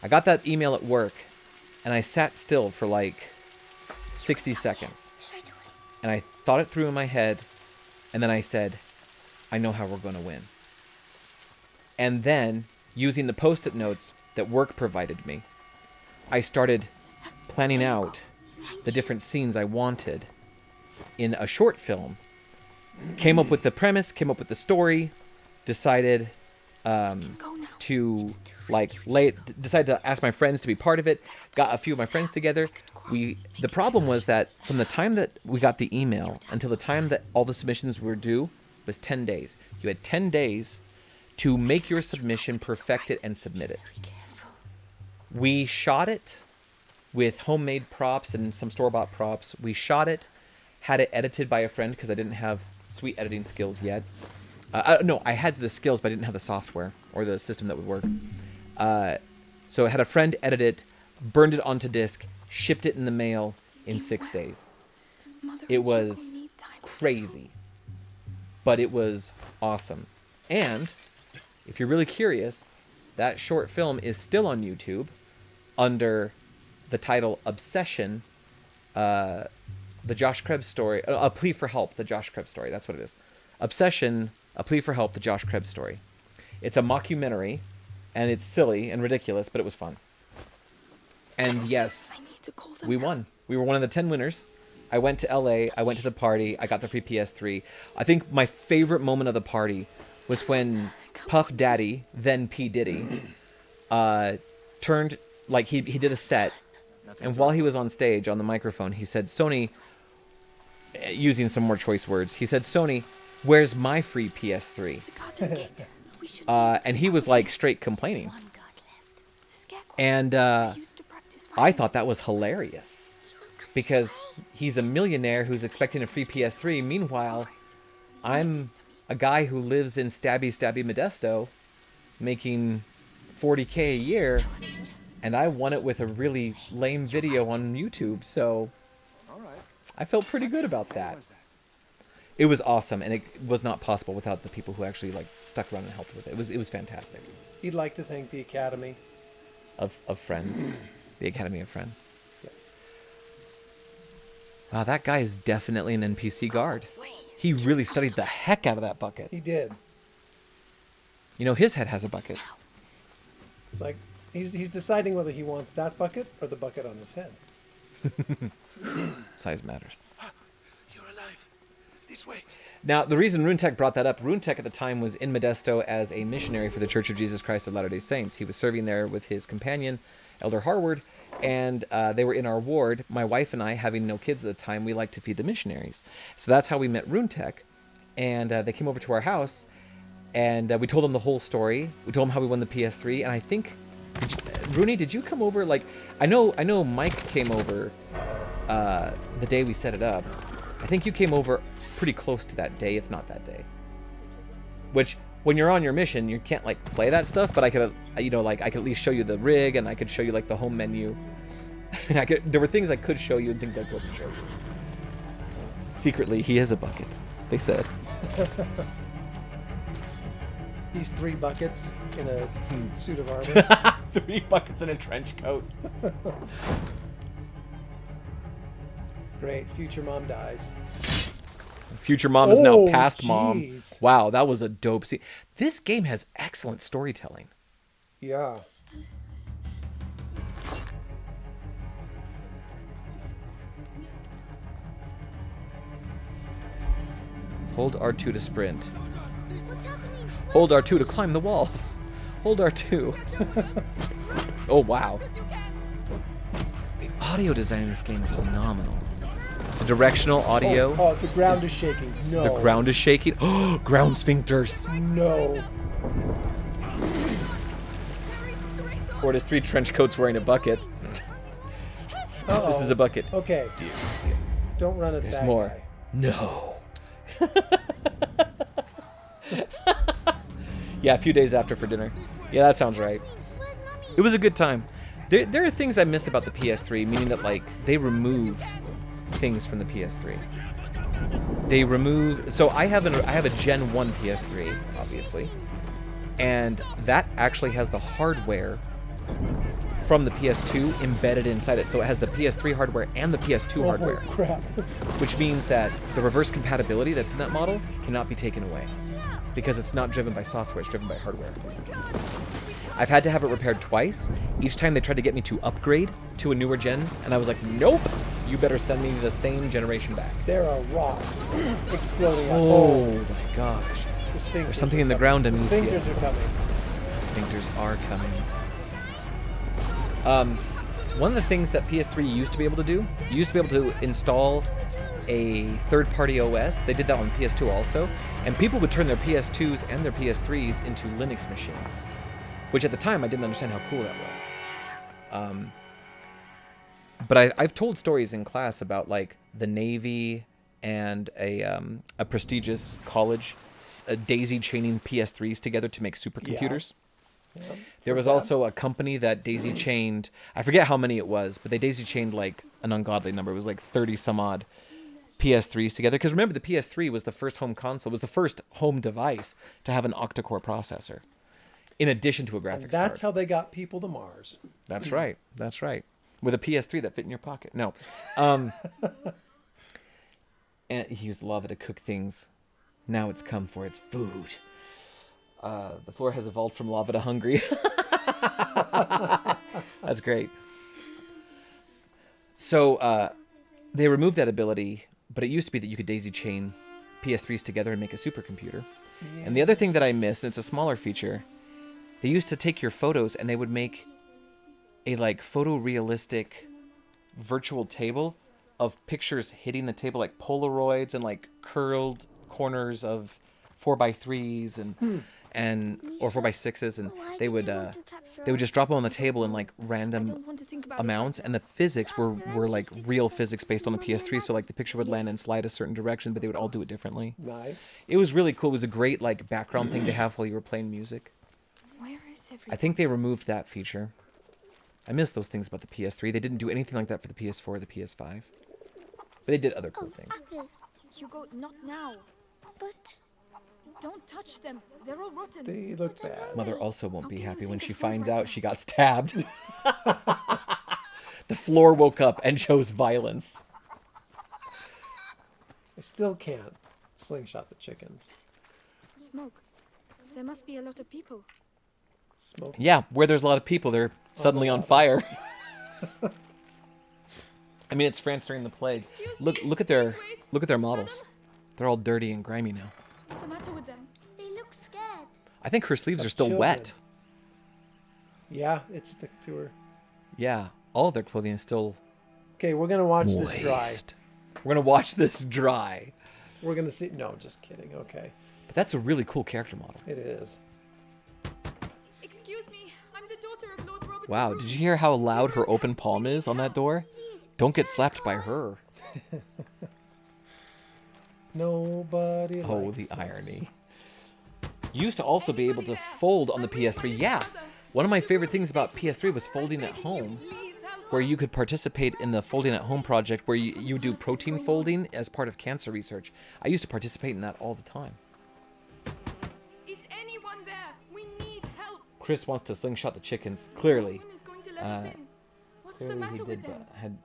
I got that email at work, and I sat still for like 60 seconds. And I thought it through in my head, and then I said, I know how we're going to win. And then, using the post-it notes that work provided me, I started planning out the different scenes I wanted in a short film. Came up with the premise, came up with the story, decided to decided to ask my friends to be part of it. Got a few of my friends together. The problem was that from the time that we got the email until the time that all the submissions were due was 10 days. You had 10 days to make your submission, perfect it, and submit it. We shot it with homemade props and some store-bought props. We shot it, had it edited by a friend because I didn't have sweet editing skills yet. No, I had the skills, but I didn't have the software or the system that would work. So I had a friend edit it, burned it onto disc, shipped it in the mail in 6 days. It was crazy, but it was awesome. And if you're really curious, that short film is still on YouTube under the title Obsession, the Josh Krebs story, A Plea for Help, the Josh Krebs story. That's what it is. Obsession, A Plea for Help, the Josh Krebs story. It's a mockumentary, and it's silly and ridiculous, but it was fun. And yes, we won. We were one of the 10 winners. I went to LA, I went to the party, I got the free PS3. I think my favorite moment of the party was when Puff Daddy, then P. Diddy, turned, like he did a set, and while he was on stage on the microphone, he said, Sony, using some more choice words. He said, "Sony, where's my free PS3?" And he was like straight complaining. And I thought that was hilarious because he's a millionaire who's expecting a free PS3. Meanwhile, I'm a guy who lives in stabby Modesto making $40K a year, and I won it with a really lame video on YouTube, so I felt pretty good about that. It was awesome, and it was not possible without the people who actually like stuck around and helped with it. It was fantastic. He'd like to thank the Academy of Friends, the Academy of Friends. Yes. Wow, that guy is definitely an NPC guard. He really studied the heck out of that bucket. He did. You know, his head has a bucket. It's like he's deciding whether he wants that bucket or the bucket on his head. Size matters. You're alive. This way. Now, the reason RuneTech brought that up, RuneTech at the time was in Modesto as a missionary for the Church of Jesus Christ of Latter-day Saints. He was serving there with his companion, Elder Harward, and they were in our ward. My wife and I, having no kids at the time, we liked to feed the missionaries. So that's how we met RuneTech, and they came over to our house, and we told them the whole story. We told them how we won the PS3, and I think, Rooney, did you come over? Like, I know Mike came over the day we set it up. I think you came over pretty close to that day, if not that day. Which, when you're on your mission, you can't like play that stuff. But I could, I could at least show you the rig, and I could show you like the home menu. There were things I could show you and things I couldn't show you. Secretly, he is a bucket. They said. He's 3 buckets in a suit of armor. 3 buckets in a trench coat. Great. Future mom dies. Future mom is now past geez. mom. Wow, that was a dope scene. This game has excellent storytelling. Yeah. Hold R2 to sprint. Hold R2 to climb the walls. Hold R2. Oh, wow. The audio design in this game is phenomenal. The directional audio. Oh, the ground is shaking. No. The ground is shaking. Oh, ground sphincters. No. Or it is 3 trench coats wearing a bucket. Uh-oh. This is a bucket. Okay. Don't run at There's that more. guy. No. Yeah, a few days after for dinner. Yeah, that sounds right. It was a good time. There are things I miss about the PS3, meaning that like they removed things from the PS3. They removed. So I have a Gen 1 PS3, obviously, and that actually has the hardware from the PS2 embedded inside it. So it has the PS3 hardware and the PS2 hardware. Oh crap! Which means that the reverse compatibility that's in that model cannot be taken away because it's not driven by software, it's driven by hardware. I've had to have it repaired twice. Each time they tried to get me to upgrade to a newer gen, and I was like, nope, you better send me the same generation back. There are rocks exploding out. Oh my gosh. The sphincters There's something are in the coming. ground, The Amicia. sphincters are coming. Sphincters are coming. One of the things that PS3 used to be able to do, you used to be able to install a third-party OS. They did that on PS2 also, and people would turn their PS2s and their PS3s into Linux machines, which at the time I didn't understand how cool that was. But I've told stories in class about like the Navy and a prestigious college daisy chaining PS3s together to make supercomputers. Yeah. There was also a company that daisy chained, I forget how many it was, but they daisy chained like an ungodly number. It was like 30 some odd PS3s together. Because remember, the PS3 was the first home console, was the first home device to have an octa-core processor, in addition to a graphics And that's card. how they got people to Mars. That's right. That's right. With a PS3 that fit in your pocket. No. And he used lava to cook things. Now it's come for its food. The floor has evolved from lava to hungry. That's great. So they removed that ability, but it used to be that you could daisy chain PS3s together and make a supercomputer. Yeah. And the other thing that I missed, and it's a smaller feature, they used to take your photos and they would make a like photorealistic virtual table of pictures hitting the table, like Polaroids and like curled corners of 4x3s and or 4x6s, and they would just drop them on the table in like random amounts, and the physics were like real physics based on the PS3. So like the picture would land and slide a certain direction, but they would all do it differently. Nice. It was really cool. It was a great like background thing to have while you were playing music. Where is everyone? I think they removed that feature. I miss those things about the PS3. They didn't do anything like that for the PS4 or the PS5. But they did other cool things. Hugo, not now. But Don't touch them. They're all rotten. They look bad. Mother also won't be can you happy when think she of food finds right out now? she got stabbed. The floor woke up and chose violence. I still can't slingshot the chickens. Smoke. There must be a lot of people. Smoke. Yeah, where there's a lot of people, they're suddenly on fire. I mean, it's France during the plague. Look at their models. They're all dirty and grimy now. What's the matter with them? they look scared. I think her sleeves Of are still children. wet. Yeah, it stuck to her. Yeah, all of their clothing is still Okay, we're gonna watch this dry. moist. We're gonna watch this dry. We're gonna see. No, just kidding. Okay, But that's a really cool character model. it is. Excuse me. I'm the daughter of Lord Robert. Wow, did you hear how loud her open palm is on that door? Don't get slapped by her. Nobody. Oh, likes the us. irony. You used to also be able to fold on the PS3. Yeah, one of my favorite things about PS3 was folding at home, where you could participate in the folding at home project where you do protein folding as part of cancer research. I used to participate in that all the time. Is anyone there? We need help. Chris wants to slingshot the chickens. Clearly. No one is going to let us in. What's the Clearly matter with them?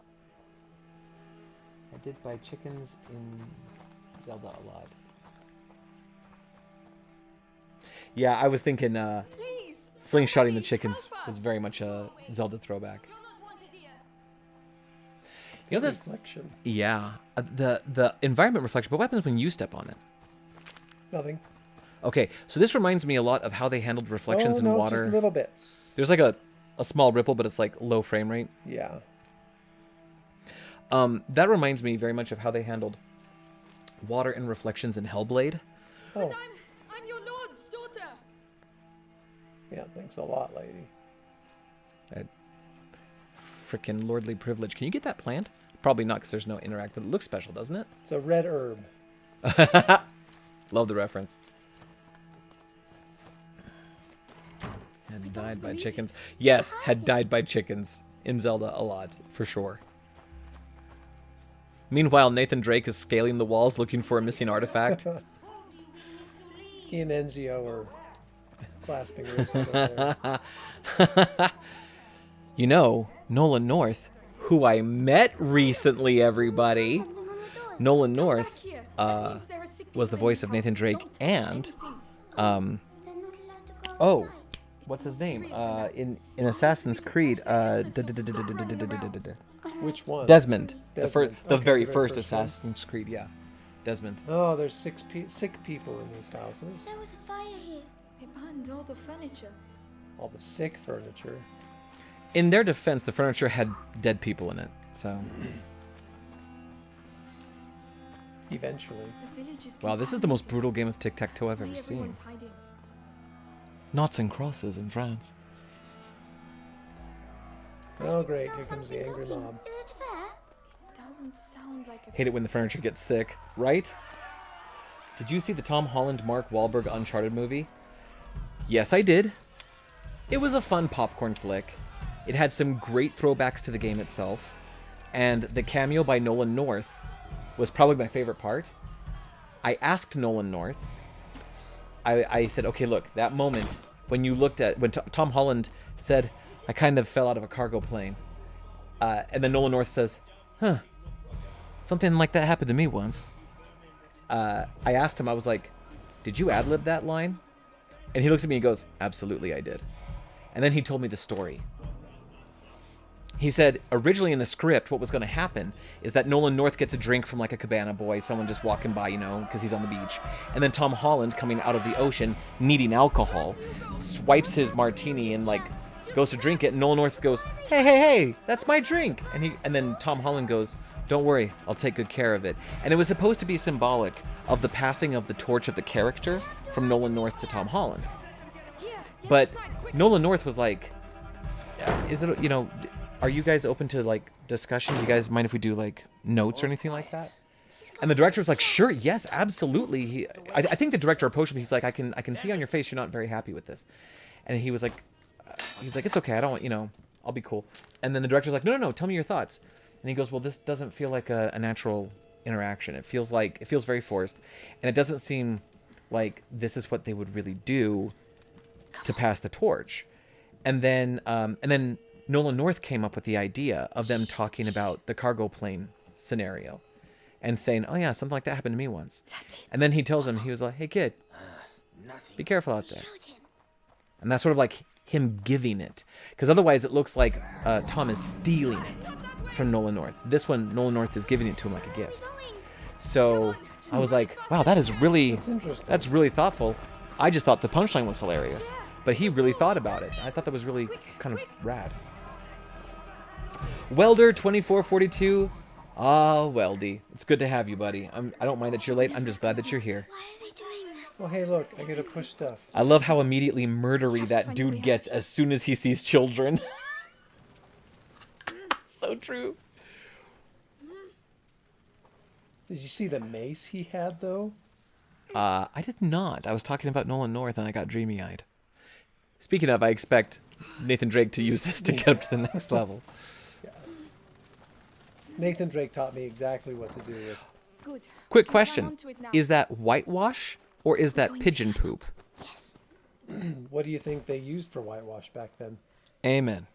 I did buy chickens in Zelda a lot. Yeah, I was thinking Please. slingshotting the chickens help us. was very much a Zelda throwback. You're not wanted here. You know this? Reflection. Yeah, the environment reflection. But what happens when you step on it? Nothing. Okay, so this reminds me a lot of how they handled reflections oh, in no, water. just little bits. There's like a small ripple, but it's like low frame rate. Yeah. That reminds me very much of how they handled water and reflections in Hellblade. Oh, I'm your lord's daughter. yeah. Thanks a lot, lady. Frickin' lordly privilege. Can you get that plant? Probably not, because there's no interactive. It looks special, doesn't it? It's a red herb. Love the reference. I Had don't died by believe chickens. it. Yes, had died by chickens in Zelda a lot, for sure. Meanwhile, Nathan Drake is scaling the walls looking for a missing artifact. He and Enzio are clasping wrists over there. You know, Nolan North, who I met recently, everybody. Something on the doors. Nolan Back North here. That means there are sick was the people in voice of Nathan house. Drake Don't touch and anything. They're not allowed to go oh, outside. what's his more name? serious than that. In Assassin's Creed, Which one? Desmond, the Desmond. the Okay, very the very first first one. Assassin's Creed, yeah, Desmond. Oh, there's sick people in these houses. There was a fire here. They burned all the furniture. All the sick furniture. In their defense, the furniture had dead people in it, so Eventually. The village is wow, this is the most contaminated. brutal game of tic-tac-toe I've That's why ever seen. everyone's hiding. Noughts and crosses in France. Oh, great. Smell Here comes the something angry cooking. mob. Is it fair? Doesn't sound like a Hate it when the furniture gets sick, right? Did you see the Tom Holland Mark Wahlberg Uncharted movie? Yes, I did. It was a fun popcorn flick. It had some great throwbacks to the game itself, and the cameo by Nolan North was probably my favorite part. I asked Nolan North, I said, okay, look, that moment when you looked at, when Tom Holland said, I kind of fell out of a cargo plane, and then Nolan North says, huh, something like that happened to me once. I asked him, I was like, did you ad-lib that line? And he looks at me and goes, absolutely I did. And then he told me the story. He said, originally in the script, what was going to happen is that Nolan North gets a drink from like a cabana boy, someone just walking by, you know, because he's on the beach. And then Tom Holland, coming out of the ocean, needing alcohol, swipes his martini and like goes to drink it. And Nolan North goes, hey, hey, hey, that's my drink. And then Tom Holland goes, Don't worry, I'll take good care of it. And it was supposed to be symbolic of the passing of the torch of the character from Nolan North to Tom Holland. But Nolan North was like, is it, you know, are you guys open to like discussion? Do you guys mind if we do like notes or anything like that? And the director was like, sure, yes, absolutely. I think the director approached him. He's like, I can see on your face you're not very happy with this. And he was like, it's okay. I don't want, you know, I'll be cool. And then the director's like, no, tell me your thoughts. And he goes, well, this doesn't feel like a natural interaction. It feels very forced. And it doesn't seem like this is what they would really do to pass the torch. And then Nolan North came up with the idea of them talking about the cargo plane scenario and saying, oh yeah, something like that happened to me once. And then he tells him, he was like, hey kid, be careful out there. And that's sort of like him giving it. Because otherwise it looks like Tom is stealing it from Nolan North. This one, Nolan North is giving it to him like a gift. So I was like, wow, that's really thoughtful. I just thought the punchline was hilarious. But he really thought about it. I thought that was really kind of rad. Welder2442. Ah, Weldy. It's good to have you, buddy. I don't mind that you're late. I'm just glad that you're here. Why are they doing that? Well, hey, look, I gotta push stuff. I love how immediately murdery that dude gets as soon as he sees children. So true. Did you see the mace he had, though? I did not. I was talking about Nolan North and I got dreamy-eyed. Speaking of, I expect Nathan Drake to use this to get up to the next level. Yeah. Nathan Drake taught me exactly what to do with. Good. Quick question. Is that whitewash or is that pigeon poop? Yes. What do you think they used for whitewash back then? Amen.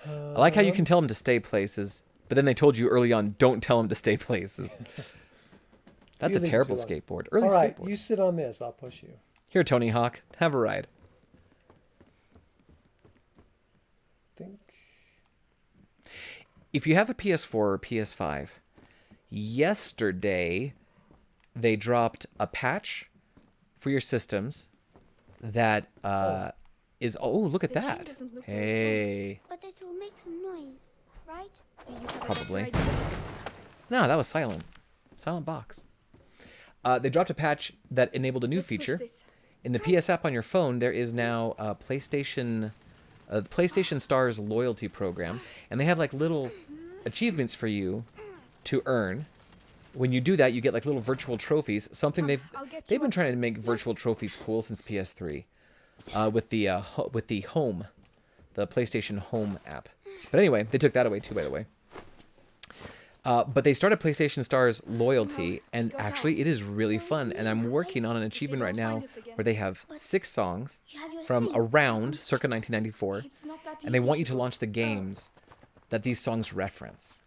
I like how you can tell them to stay places, but then they told you early on, don't tell them to stay places. That's a terrible skateboard. Early All right, skateboard. you sit on this. I'll push you. Here, Tony Hawk, have a ride. Think. If you have a PS4 or PS5, yesterday they dropped a patch for your systems that is... Oh, look at that. Hey. But it will make some noise, right? Probably. No, that was silent. Silent box. They dropped a patch that enabled a new feature. In the PS app on your phone, there is now a PlayStation Stars loyalty program, and they have like little achievements for you to earn. When you do that, you get like little virtual trophies. Something they've been trying to make virtual trophies cool since PS3, with the Home, the PlayStation Home app. But anyway, they took that away too, by the way. But they started PlayStation Stars loyalty, and actually it is really fun. And I'm working on an achievement right now where they have 6 songs from around circa 1994, and they want you to launch the games that these songs reference.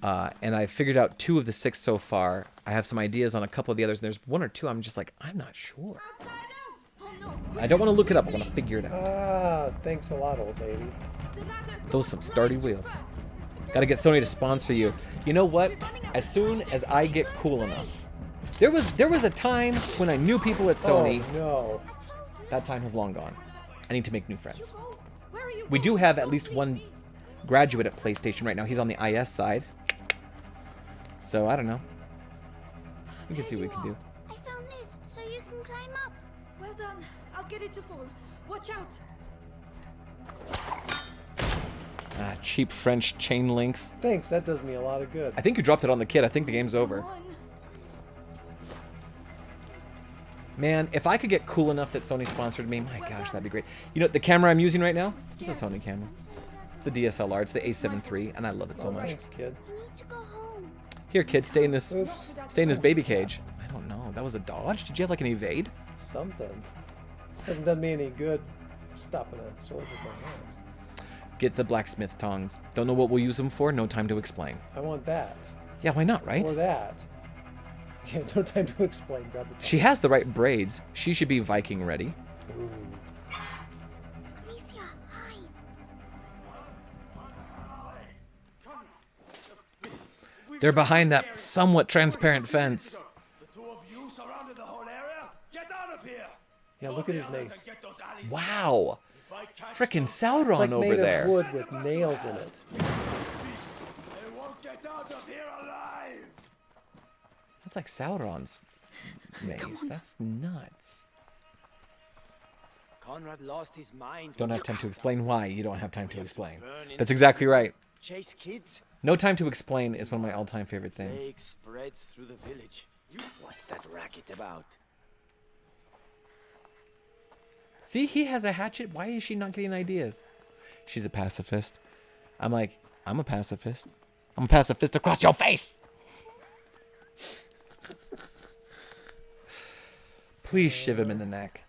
And I figured out 2 of the 6 so far. I have some ideas on a couple of the others, and there's 1 or 2 I'm just like, I'm not sure. I don't want to look it up, I want to figure it out. Ah, thanks a lot, old lady. Those some sturdy wheels. Gotta get Sony to sponsor you. You know what? As soon as I get cool enough. There was a time when I knew people at Sony. Oh, no. That time has long gone. I need to make new friends. We do have at least one graduate at PlayStation right now. He's on the IS side. So, I don't know. We can see what we can do. I found this, so you can climb up. Well done. I'll get it to fall. Watch out. Ah, cheap French chain links. Thanks, that does me a lot of good. I think you dropped it on the kid. I think the game's over. Man, if I could get cool enough that Sony sponsored me, my gosh, that'd be great. You know, the camera I'm using right now, it's a Sony camera. It's the DSLR, it's the A7 III, and I love it so much. Thanks, kid. I need to go home. Here, kid, stay in this Oops. baby cage. I don't know. That was a dodge? Did you have like an evade? Something. Hasn't done me any good stopping a sword with my hands. Get the blacksmith tongs. Don't know what we'll use them for. No time to explain. I want that. Yeah, why not, right? Or that. Yeah, no time to explain. Grab the She has the right braids. She should be Viking ready. Ooh. Amicia, hide. They're behind that somewhat transparent fence. The 2 of you surrounded the whole area? Get out of here! Yeah, look at his mace. Wow. Frickin' Sauron It's like over made there. of wood with nails in it. They won't get out of here alive. That's like Sauron's maze. That's nuts. Conrad lost his mind. Don't when have time to explain why you don't have time to have to explain. burn That's into exactly right. Chase kids. No time to explain is one of my all-time favorite things. Plague spreads through the village. What's that racket about? See, he has a hatchet. Why is she not getting ideas? She's a pacifist. I'm like, I'm a pacifist. I'm a pacifist across your face. Please shiv him in the neck.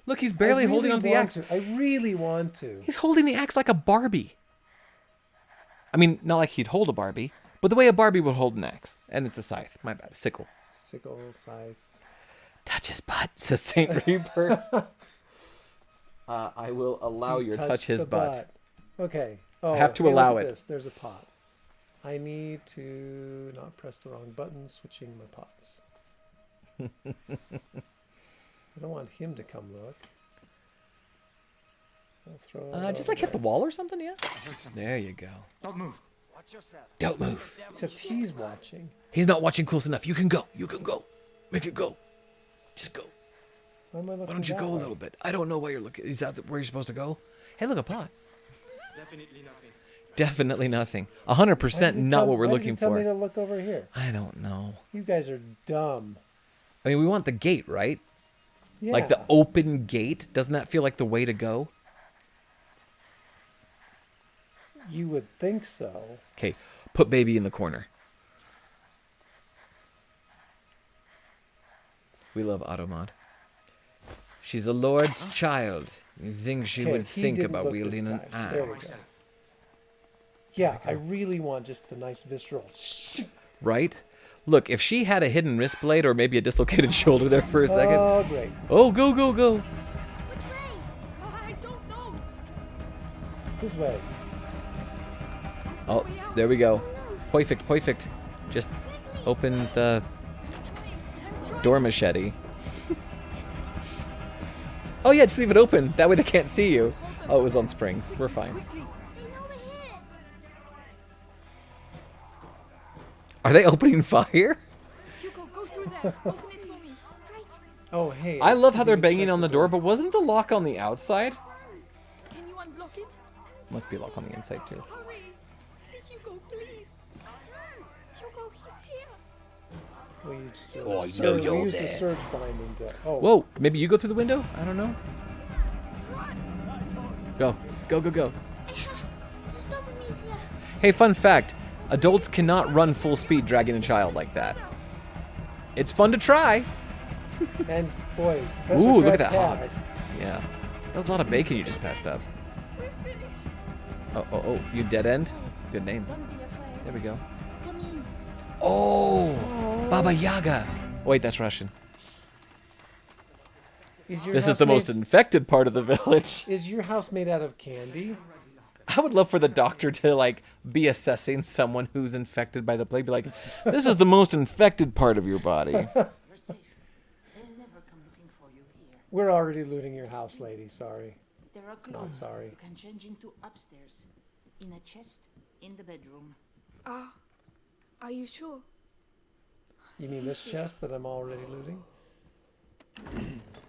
Look, he's barely holding onto the axe. I really want to. He's holding the axe like a Barbie. I mean, not like he'd hold a Barbie, but the way a Barbie would hold an axe. And it's a scythe. My bad. Sickle. Sickle, scythe. Touch his butt, says Saint Reaper. I will allow your touch his the butt. Okay. Oh, I have to hey, allow look at it. This. There's a pot. I need to not press the wrong button, switching my pots. I don't want him to come look. I'll throw it Just like hit the wall or something, yeah? There you go. Don't move. Watch yourself. Don't move. Except he's watching. He's not watching close enough. You can go. You can go. Make it go. Just go. Why am I looking Why don't you that go a way? little bit? I don't know why you're looking. Is that where you're supposed to go? Hey, look, a pot. Definitely nothing. Definitely nothing. Why 100% did you not tell- what we're why did looking you tell me for. to look over here. I don't know. You guys are dumb. I mean, we want the gate, right? Yeah. Like the open gate. Doesn't that feel like the way to go? You would think so. Okay, put baby in the corner. We love Automod. She's a Lord's child. You think she Okay, would he think didn't about look wielding this an time, so there we axe. go. Yeah, I really want just the nice visceral. Right? Look, if she had a hidden wrist blade or maybe a dislocated shoulder there for a second. Oh, great. Oh, go, go, go. Which way? I don't know. This way. That's the Oh, way out. there we go. Oh no. Perfect, perfect. Just open the I'm trying. door machete. Oh yeah, just leave it open. That way they can't see you. Oh, it was on springs. We're fine. Quickly. They know we're here. Are they opening fire? Hugo, go through there. Open it for me. Right. Oh, hey. I love how they're didn't banging check on the door, but wasn't the lock on the outside? Can you unblock it? Must be a lock on the inside too. Hurry. Hugo, please. Hugo, he's here. We used Oh, I to know surge, you're we used there. to surge binding to. Oh. Whoa, maybe you go through the window? I don't know. Go, go, go, go. Stop, Amicia. Hey, fun fact. Adults cannot run full speed dragging a child like that. It's fun to try. And boy, Professor Ooh, look at Krebs that hog. has. Yeah. That was a lot of bacon you just passed up. We're finished. Oh, oh, oh, you dead end? Good name. Don't be afraid. There we go. Come in. Oh, Baba Yaga. Wait, that's Russian. Is your This is house the most made- infected part of the village. Is your house made out of candy? I would love for the doctor to like be assessing someone who's infected by the plague. Be like, this is the most infected part of your body. You're safe. They'll never come looking for you here. We're already looting your house, lady. Sorry. There are clothes sorry. you can change into upstairs. In a chest in the bedroom. Are you sure? You mean this chest that I'm already looting?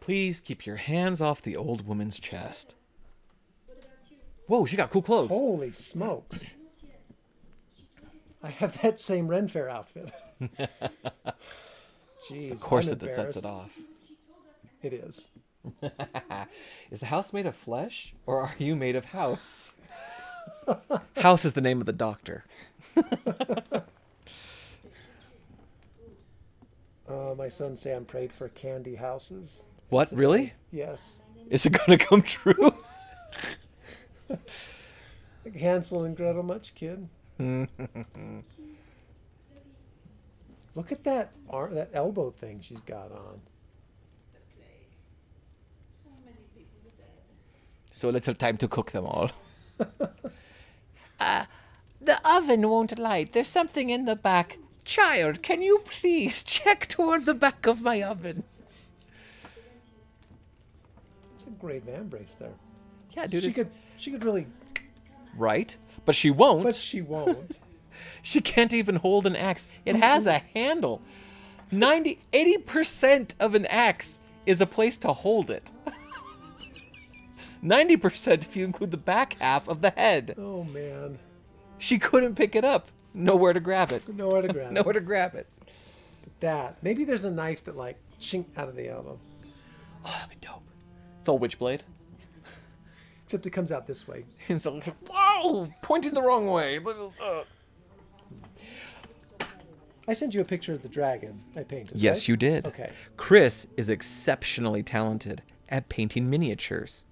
Please keep your hands off the old woman's chest. Whoa, she got cool clothes. Holy smokes. I have that same Ren Fair outfit. Jeez, The corset I'm that sets it embarrassed. off. It is. Is the house made of flesh or are you made of house? House is the name of the doctor. My son Sam prayed for candy houses. What, really? Yes. Is it gonna come true? Like Hansel and Gretel much, kid? Look at that that elbow thing she's got on. So little time to cook them all. The oven won't light. There's something in the back. Child, can you please check toward the back of my oven? a great van brace there. Yeah, dude. She could really, Right? But she won't. but she won't. She can't even hold an axe. It has a handle. 80% of an axe is a place to hold it. 90% if you include the back half of the head. Oh man. She couldn't pick it up. Nowhere to grab it. Nowhere to grab. Nowhere to grab it. That. Maybe there's a knife that like chink out of the elbow. Oh, that'd be dope. It's all Witchblade. Except it comes out this way. It's a little, whoa! Pointing the wrong way. I sent you a picture of the dragon I painted. Yes, right? you did. Okay. Chris is exceptionally talented at painting miniatures.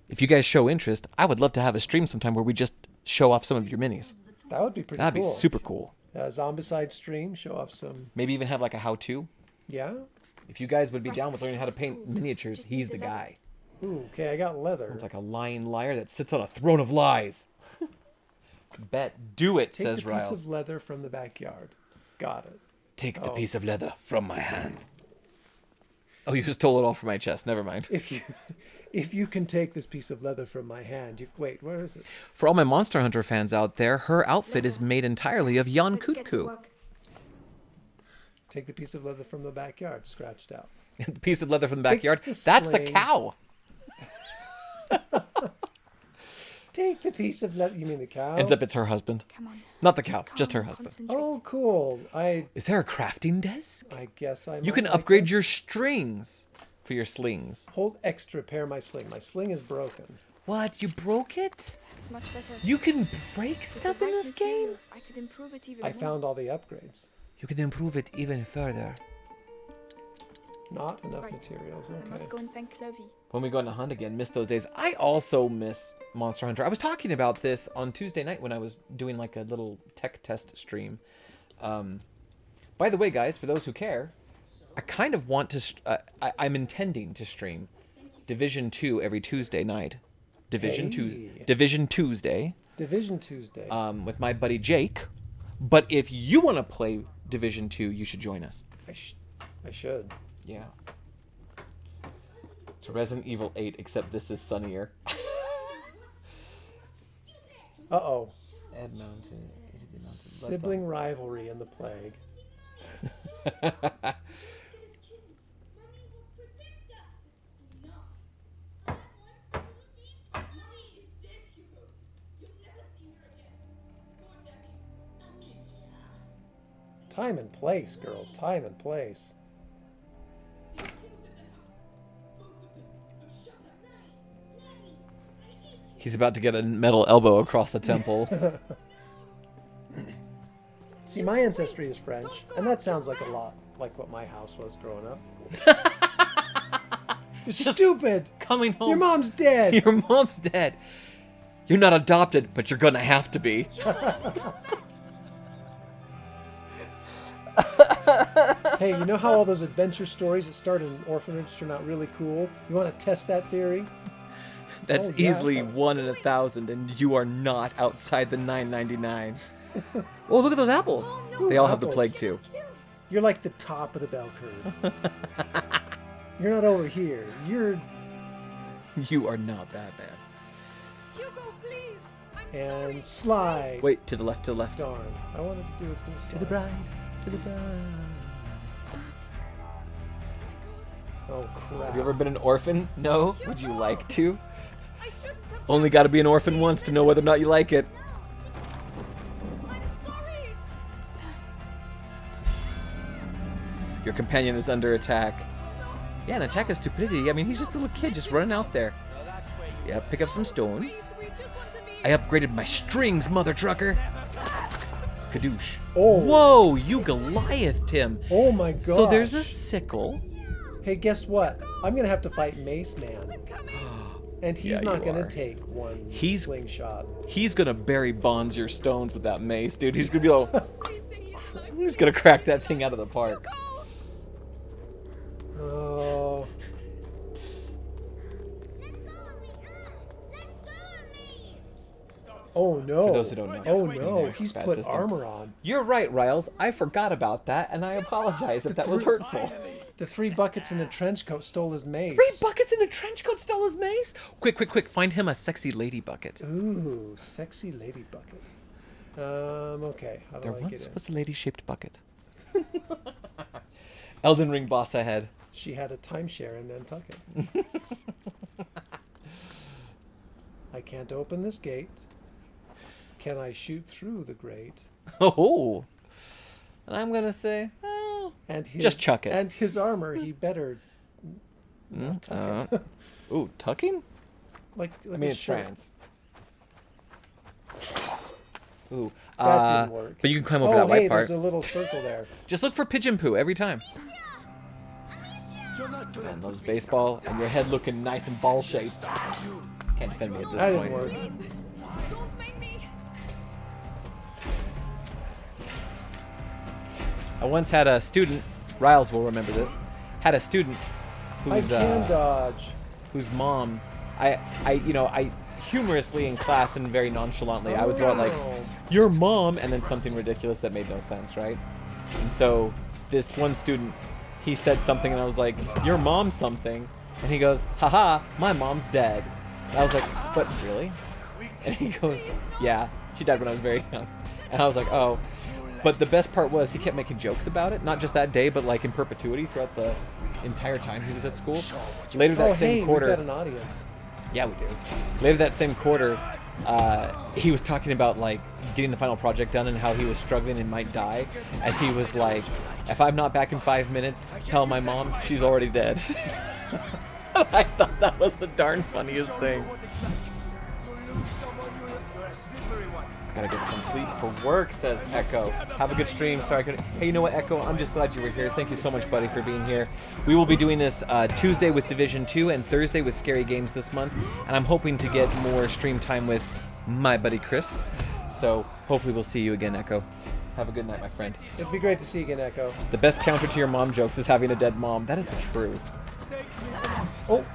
If you guys show interest, I would love to have a stream sometime where we just show off some of your minis. That would be pretty That'd cool. be super cool. Zombicide stream, show off some. Maybe even have like a how-to. Yeah. If you guys would be down with learning how to paint miniatures, he's the guy. Ooh, okay, I got leather. It's like a lying liar that sits on a throne of lies. Bet. Do it, Take says the piece Riles. of leather from the backyard. Got it. Take the piece of leather from my hand. Oh, you stole it all from my chest. Never mind. If you can take this piece of leather from my hand, wait, where is it? For all my Monster Hunter fans out there, her outfit is made entirely of Yon Let's get to Kutku. work. Take the piece of leather from the backyard, scratched out. The piece of leather from the backyard. Fix the That's the sling. cow. Take the piece of leather. You mean the cow? Ends up it's her husband. Come on. Not the cow, just her Calm, husband. concentrate. Oh, cool. Is there a crafting desk? I guess I. You can upgrade your strings for your slings. Hold X to repair my sling. My sling is broken. What? You broke it? That's much better. You can break With stuff the in right this game? materials, I could improve it even I more. found all the upgrades. You can improve it even further. Not enough Right. materials. I must Okay. go and thank Clovey. When we go on a hunt again, miss those days. I also miss Monster Hunter. I was talking about this on Tuesday night when I was doing like a little tech test stream. By the way, guys, for those who care, I kind of want to. I'm intending to stream Division 2 every Tuesday night. Division Hey. Division Tuesday. Division Tuesday. With my buddy Jake. But if you want to play Division 2, you should join us. I should. Yeah. To Resident Evil 8, except this is sunnier. Uh-oh. Ed Mountain. Sibling rivalry in the plague. Time and place, girl. Time and place. He's about to get a metal elbow across the temple. See, my ancestry is French, and that sounds like a lot like what my house was growing up. You're stupid! Coming home. Your mom's dead! Your mom's dead. You're not adopted, but you're gonna have to be. Hey, you know how all those adventure stories that start in an orphanage turn out really cool? You want to test that theory? That's Oh, yeah. easily 1 in 1,000, and you are not outside the 999. Oh, look at those apples. They all have the Apples. plague too. You're like the top of the bell curve. You're not over here. You're... You are not that bad. Hugo, please! I'm And slide. Wait, to the left, to the left. Darn. I wanted to do a cool slide. To the bride, to the bride. Oh, crap. Have you ever been an orphan? No? Would you like to? I shouldn't have. Only gotta be an orphan once to know whether or not you like it. I'm sorry. Your companion is under attack. Yeah, an attack of stupidity. I mean, he's just a little kid just running out there. Yeah, pick up some stones. We just want to leave. I upgraded my strings, mother trucker. Kadoosh. Oh. Whoa, you Goliathed him. Oh my god. So there's a sickle. Hey, guess what? I'm going to have to fight Mace Man. And he's Yeah, not you going are. to take one He's- slingshot. He's gonna bury bonds your stones with that mace, dude. He's gonna be like, he's gonna crack that thing out of the park. Oh. Oh no. For those who don't know. Oh no. He's Bad put system. armor on. You're right, Riles. I forgot about that, and I apologize if that was hurtful. The 3 buckets in a trench coat stole his mace. 3 buckets in a trench coat stole his mace? Quick, quick, quick. Find him a sexy lady bucket. Ooh, sexy lady bucket. Okay. How do There I once get in? was a lady-shaped bucket. Elden Ring boss ahead. She had a timeshare in Nantucket. I can't open this gate. Can I shoot through the grate? Oh. And I'm going to say, oh, And his, just chuck it. And his armor, he better not tuck it. Ooh, tucking? like I mean, a it's shirt. France. Ooh. That didn't work. But you can climb over Oh, that white hey, part. there's a little circle there. Just look for pigeon poo every time. And those baseball and your head looking nice and ball shaped. Can't defend me at this That point. didn't work. Please, don't make me. I once had a student, Riles will remember this, had a student I whose can dodge. whose mom, I humorously in class and very nonchalantly, I would throw out like, your mom, and then something ridiculous that made no sense, right? And so this one student, he said something and I was like, your mom something, and he goes, haha, my mom's dead. And I was like, but really? And he goes, yeah, she died when I was very young. And I was like, oh. But the best part was he kept making jokes about it, not just that day, but like in perpetuity throughout the entire time he was at school. Later that same quarter, we've got an audience. yeah, we do. Later that same quarter, he was talking about like getting the final project done and how he was struggling and might die, and he was like, if I'm not back in 5 minutes, tell my mom she's already dead. I thought that was the darn funniest thing. Gotta get some sleep for work, says Echo. Have a good stream. Sorry I couldn't. Hey, you know what, Echo? I'm just glad you were here. Thank you so much, buddy, for being here. We will be doing this Tuesday with Division 2 and Thursday with Scary Games this month. And I'm hoping to get more stream time with my buddy Chris. So hopefully we'll see you again, Echo. Have a good night, my friend. It'd be great to see you again, Echo. The best counter to your mom jokes is having a dead mom. That is the truth. Oh.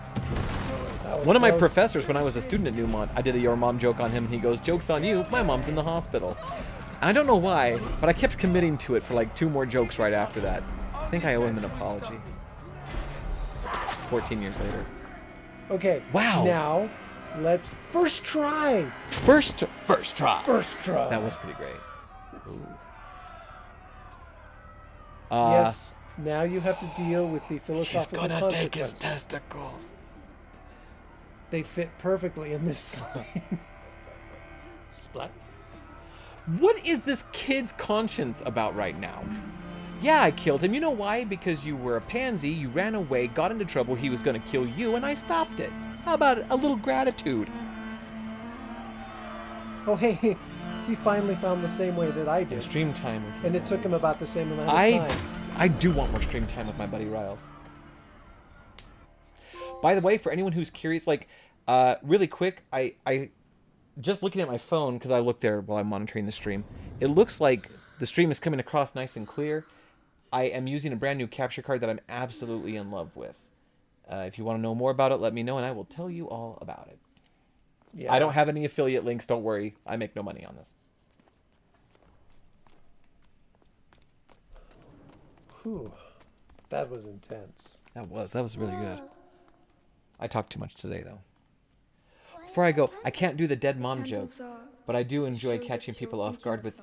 One of my professors, when I was a student at Newmont, I did a your mom joke on him, and he goes, joke's on you, my mom's in the hospital. And I don't know why, but I kept committing to it for like 2 more jokes right after that. I think I owe him an apology. 14 years later. Okay. Wow. Now, let's first try. First try. First try. That was pretty great. Ooh. Yes. Now you have to deal with the philosophical She's gonna consequences. take his testicles. They'd fit perfectly in this slime. Splat. What is this kid's conscience about right now? Yeah, I killed him. You know why? Because you were a pansy, you ran away, got into trouble, he was going to kill you, and I stopped it. How about a little gratitude? Oh, hey, he finally found the same way that I did. Stream time with you. And it took him about the same amount of time. I do want more stream time with my buddy Riles. By the way, for anyone who's curious, like, really quick, I just looking at my phone, because I looked there while I'm monitoring the stream, it looks like the stream is coming across nice and clear. I am using a brand new capture card that I'm absolutely in love with. If you want to know more about it, let me know, and I will tell you all about it. Yeah. I don't have any affiliate links, don't worry. I make no money on this. Whew. That was intense. That was really good. I talked too much today, though. Before I go, I can't do the dead mom jokes, but I do enjoy catching people off guard with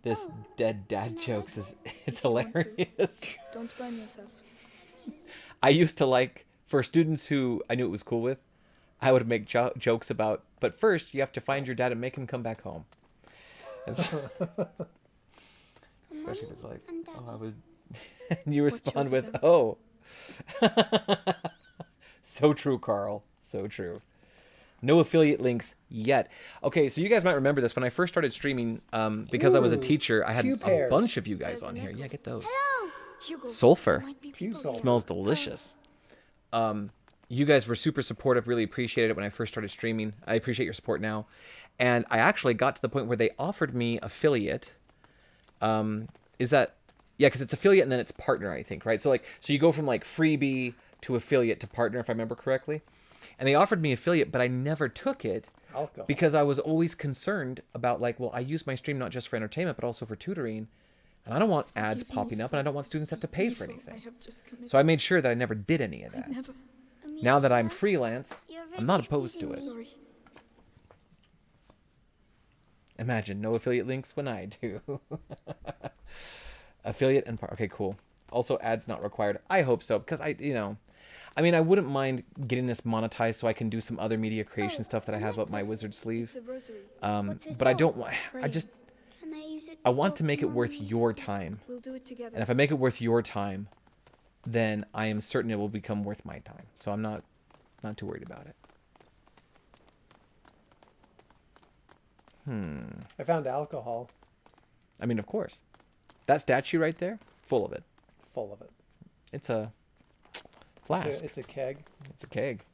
this dead dad jokes. It's hilarious. Don't burn yourself. I used to like, for students who I knew it was cool with, I would make jokes about, but first you have to find your dad and make him come back home. And so, especially if it's like, oh, I was, and you respond with, oh. So true, Carl. So true. No affiliate links yet. Okay, so you guys might remember this. When I first started streaming, because I was a teacher, I had a bunch of you guys on here. Yeah, get those. Sulfur. Smells delicious. You guys were super supportive. Really appreciated it when I first started streaming. I appreciate your support now. And I actually got to the point where they offered me affiliate. Is that... Yeah, because it's affiliate and then it's partner, I think, right? So you go from like freebie to affiliate to partner, if I remember correctly. And they offered me affiliate, but I never took it because I was always concerned about like, well, I use my stream not just for entertainment, but also for tutoring. And I don't want ads Forgive me popping up, and I don't want students to have to pay for evil I anything. have just committed. So I made sure that I never did any of that. Never. Now that I'm Amicia, freelance, you're I'm not really opposed to squeezing it. me. Sorry. Imagine, no affiliate links when I do. Affiliate and... Okay, cool. Also, ads not required. I hope so, because I mean, I wouldn't mind getting this monetized so I can do some other media creation stuff that I have up my wizard sleeve. It's a rosary. What's it But I for? don't want... Can I use it I to want talk to make it Mum worth and your Daddy? time. We'll do it together. And if I make it worth your time, then I am certain it will become worth my time. So I'm not too worried about it. I found alcohol. I mean, of course. That statue right there, full of it. Full of it. It's a flask. It's a keg. It's a keg.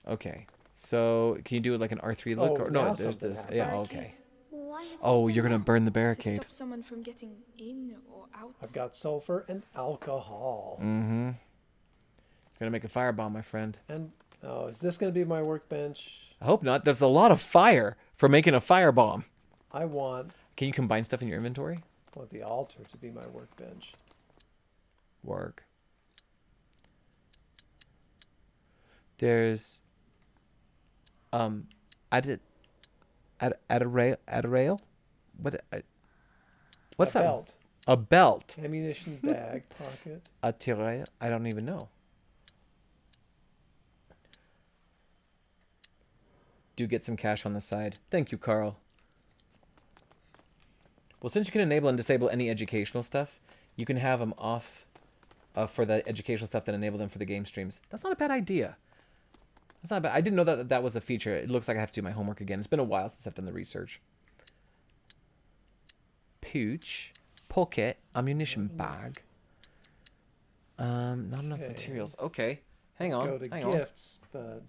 Okay. So, can you do it like an R3 look? Oh, or now no, there's something this. happens. Yeah, okay. Well, why have Oh, you you're done going to that? burn the To barricade. stop someone from getting in or out. I've got sulfur and alcohol. Mm-hmm. You're going to make a firebomb, my friend. And oh, is this going to be my workbench? I hope not. There's a lot of fire for making a firebomb. I want Can you combine stuff in your inventory? the altar to be my workbench. Work. There's at a rail. What's A that? belt. A belt. Ammunition bag pocket. A tirail. I don't even know. Do get some cash on the side. Thank you, Carl. Well, since you can enable and disable any educational stuff, you can have them off for the educational stuff, then enable them for the game streams. That's not a bad idea. That's not bad. I didn't know that that was a feature. It looks like I have to do my homework again. It's been a while since I've done the research. Pooch. Pocket. Ammunition bag. Not enough Okay. materials. Okay. Hang on. Go to hang on. gifts, but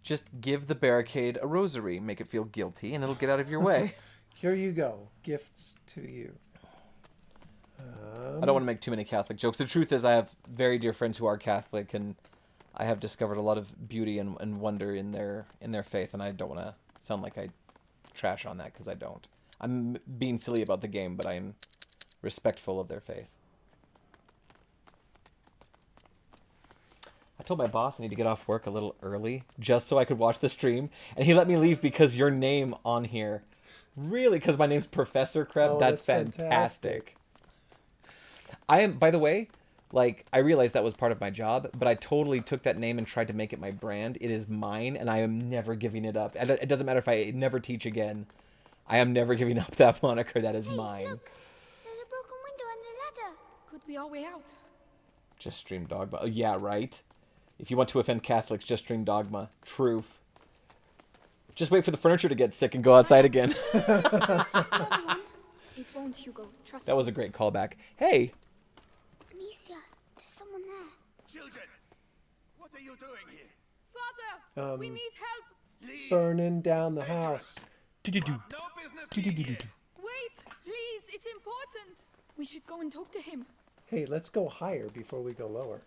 Just give the barricade a rosary. Make it feel guilty, and it'll get out of your way. here you go. Gifts to you. I don't want to make too many Catholic jokes. The truth is I have very dear friends who are Catholic, and I have discovered a lot of beauty and wonder in their faith, and I don't want to sound like I trash on that, because I don't. I'm being silly about the game, but I'm respectful of their faith. I told my boss I need to get off work a little early just so I could watch the stream, and he let me leave because your name on here. Really? Because my name's Professor Kreb? Oh, that's that's fantastic. I am, by the way, like, I realized that was part of my job, but I totally took that name and tried to make it my brand. It is mine, and I am never giving it up. It doesn't matter if I never teach again. I am never giving up that moniker. That is mine. Look, there's a broken window on the ladder. Could be our way out. Just stream Dogma. Oh, yeah, right? If you want to offend Catholics, just stream Dogma. Truth. Just wait for the furniture to get sick and go outside again. It won't, Hugo. Trust That was me. a great callback. Hey! Amicia, there's someone there. Children, what are you doing here? Father, we need help. Leave. burning down the house. No business being here. Wait, please. It's important. We should go and talk to him. Hey, let's go higher before we go lower.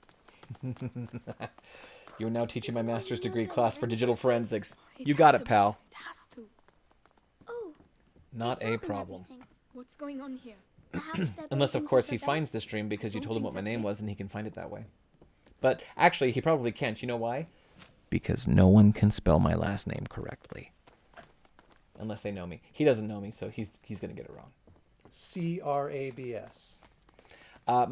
You are now teaching my master's degree class for digital forensics. It You has got to it, be. pal. It has to. Oh, Not they've a broken problem. everything. What's going on here? Perhaps they're Unless, of breaking course, he paper finds bags. the stream because you don't told him think what my that's name it. was and he can find it that way. But actually, he probably can't. You know why? Because no one can spell my last name correctly. Unless they know me. He doesn't know me, so he's going to get it wrong. Crabs.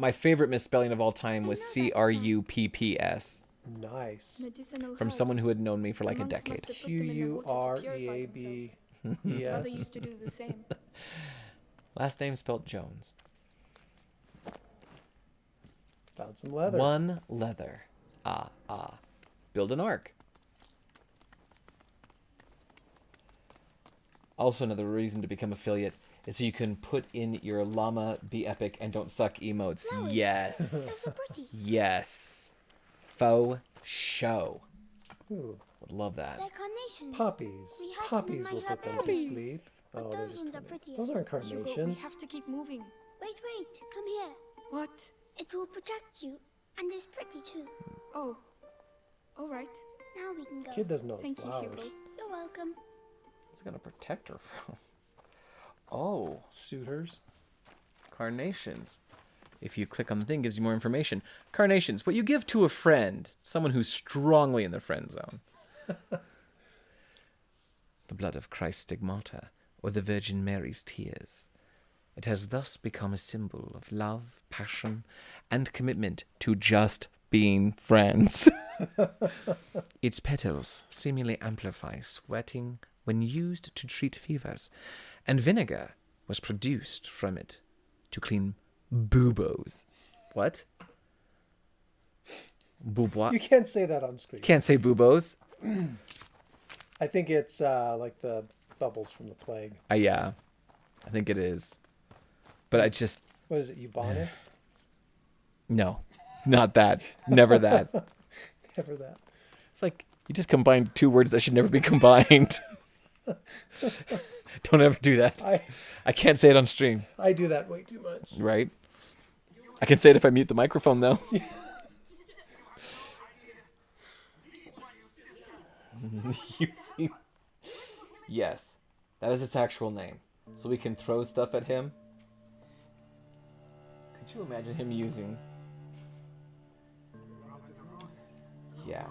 My favorite misspelling of all time I was know that Crupps. Nice. Medicinal From herbs. someone who had known me for The like a monks must decade. have put them in the water to purify Qureabe. themselves. Mother Yes. used to do the same. Last name spelled Jones. Found some leather. One leather. Build an ark. Also, another reason to become affiliate is so you can put in your llama, be epic, and don't suck emotes. Flowers. Yes. They're so pretty. Yes. Faux show. Ooh, Would love that. They're carnations. poppies. We had some in Poppies my will put them to herbarium. sleep. But Oh, they're those just ones are carna- prettier. Those aren't Hugo, we carnations. have to keep moving. Wait, come here. What? It will protect you, and it's pretty too. Oh. All right. Now we can go. Kid doesn't know it's Thank you, flowers. Hugo. You're welcome. What's it gonna protect her from? Oh. Suitors. Carnations. If you click on the thing, it gives you more information. Carnations, what you give to a friend, someone who's strongly in the friend zone. The blood of Christ's stigmata, or the Virgin Mary's tears. It has thus become a symbol of love, passion, and commitment to just being friends. Its petals seemingly amplify sweating when used to treat fevers, and vinegar was produced from it to clean boobos. What? Boubois? You can't say that on screen. Can't say boobos? I think it's like the bubbles from the plague. Yeah, I think it is. But I just... What is it, eubonics? No, not that. Never that. Never that. It's like you just combined two words that should never be combined. Don't ever do that. I can't say it on stream. I do that way too much. Right? I can say it if I mute the microphone, though. Yes, that is its actual name. So we can throw stuff at him. Could you imagine him using... Yeah.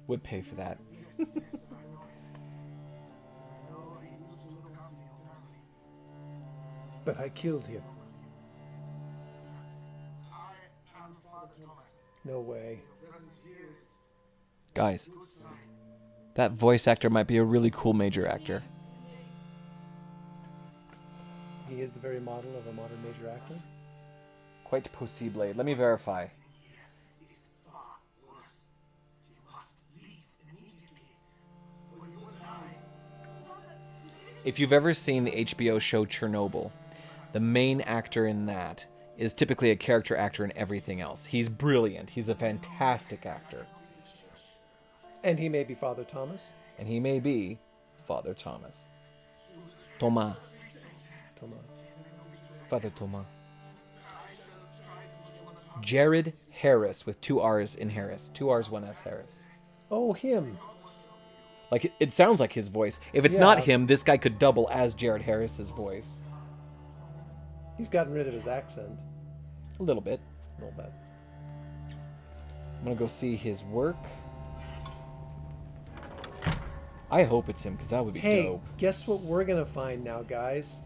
Would pay for that. But I killed him. No way. Guys, that voice actor might be a really cool major actor. He is the very model of a modern major actor? Quite possible. Let me verify. If you've ever seen the HBO show Chernobyl, the main actor in that is typically a character actor in everything else. He's brilliant. He's a fantastic actor. And he may be Father Thomas. And he may be Father Thomas. Thomas. Father Thomas. Jared Harris with 2 R's in Harris. 2 R's, 1 S Harris. Oh, him. Like, it sounds like his voice. If it's not him, this guy could double as Jared Harris's voice. He's gotten rid of his accent. A little bit. A little bit. I'm going to go see his work. I hope it's him, because that would be dope. Guess what we're going to find now, guys?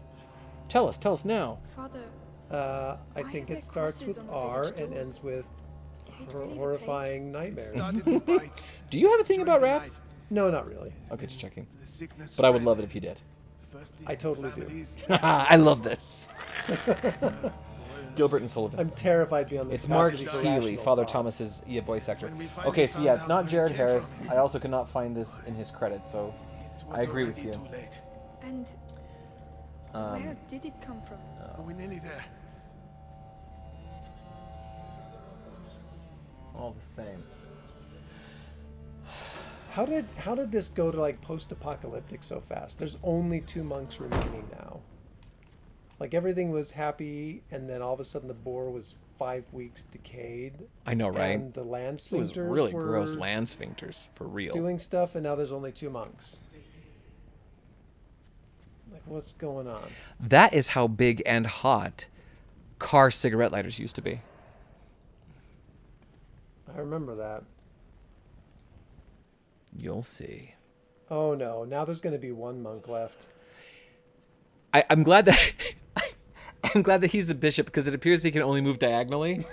Tell us now. Father, I think it starts with R and ends with horrifying nightmares. Do you have a thing about rats? No, not really. Okay, just checking. But I would love it if you did. I totally do. I love this. Gilbert and Sullivan. I'm terrified beyond the It's Mark capacity for Healy, rational Father thought. Thomas's voice actor. Okay, so yeah, it's not Jared Harris. I also could not find this in his credits, so I agree with you. and where did it come from? We're nearly there. All the same. How did this go to like post-apocalyptic so fast? There's only 2 monks remaining now. Like everything was happy, and then all of a sudden the boar was 5 weeks decayed. I know, right? And the land It was sphincters really were gross land sphincters, for real. doing stuff, and now there's only 2 monks. Like, what's going on? That is how big and hot car cigarette lighters used to be. I remember that. You'll see. Oh no! Now there's going to be 1 monk left. I'm glad that I'm glad that he's a bishop, because it appears he can only move diagonally.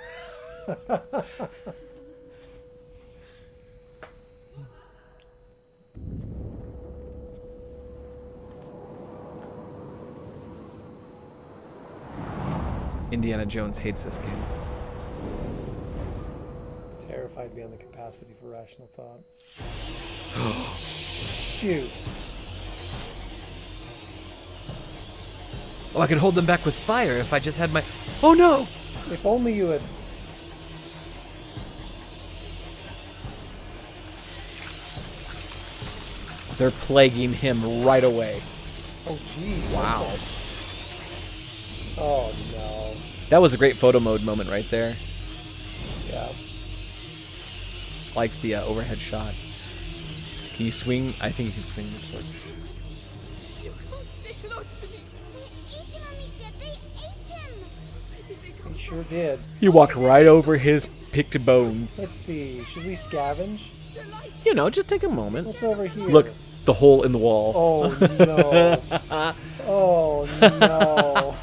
Indiana Jones hates this game. Terrified beyond the capacity for rational thought. Shoot. Oh, I could hold them back with fire if I just had my... Oh no! If only you had... They're plaguing him right away. Oh gee. Wow. Oh no. That was a great photo mode moment right there. Yeah. Like the overhead shot. Can you swing? I think you can swing the torch. close to me. They ate him, Amicia. They ate him. Where did they come He sure did. He walked right over his picked bones. Let's see. Should we scavenge? You know, just take a moment. What's over here? Look, the hole in the wall. Oh no. Oh no.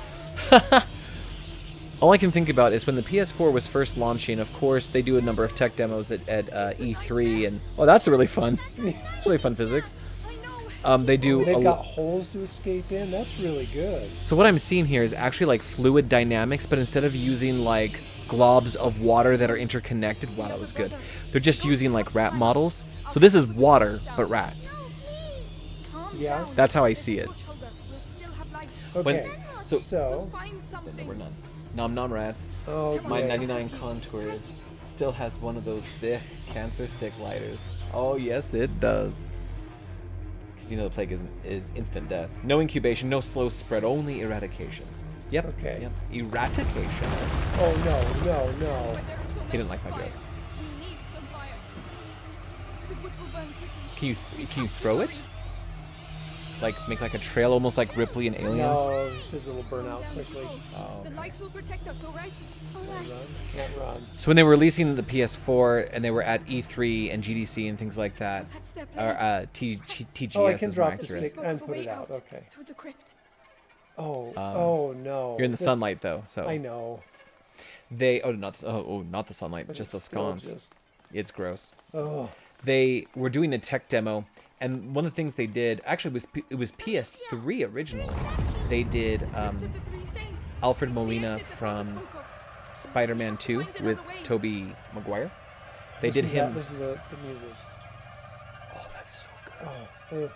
All I can think about is when the PS4 was first launching, of course, they do a number of tech demos at E3, and oh, that's really fun. It's really fun physics. They do. They've got holes to escape in. That's really good. So what I'm seeing here is actually like fluid dynamics, but instead of using like globs of water that are interconnected, wow, that was good. They're just using like rat models. So this is water, but rats. Yeah. That's how I see it. Okay. So Find something. we're none. Nom nom rats. Okay. My 99 Contour still has one of those thick cancer stick lighters. Oh yes, it does. Because you know the plague is instant death. No incubation, no slow spread, only eradication. Yep. Okay. Yep. Eradication. Oh no, no, no. He didn't like my joke. We need some fire. The wood will burn quickly. Can you throw it? Like make like a trail, almost like Ripley in Aliens. No, this will burn out quickly. Oh. The light will protect us, all right? All right. Can't run. So when they were releasing the PS4 and they were at E3 and GDC and things like that, or TGS Oh, I can is drop more the accurate. stick and put it out. Okay. Through the crypt. Oh, oh no. You're in the That's- sunlight though, so I know. they not the sunlight, But just the it's still scones. just- It's gross. Oh. They were doing a tech demo, and one of the things they did actually it was PS3 originally. They did Alfred Molina from Spider-Man 2 with Tobey Maguire. They did him. Listen to the music. Oh, that's so good.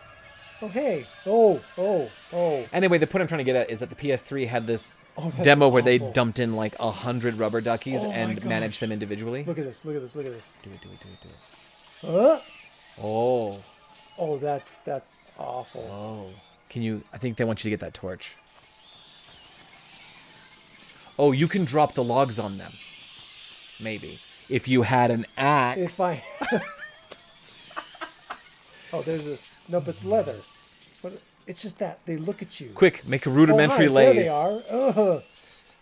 Oh, hey. Oh. Anyway, the point I'm trying to get at is that the PS3 had this that's demo where they awful. dumped in like 100 rubber duckies Oh my and managed gosh. them individually. Look at this. Look at this. Look at this. Do it. Huh? Oh. Oh, that's awful. Oh. Can you? I think they want you to get that torch. Oh, you can drop the logs on them. Maybe. If you had an axe. If I. Oh, there's this. No, but it's leather. But it's just that they look at you. Quick, make a rudimentary oh, hi, lathe. There they are. Ugh.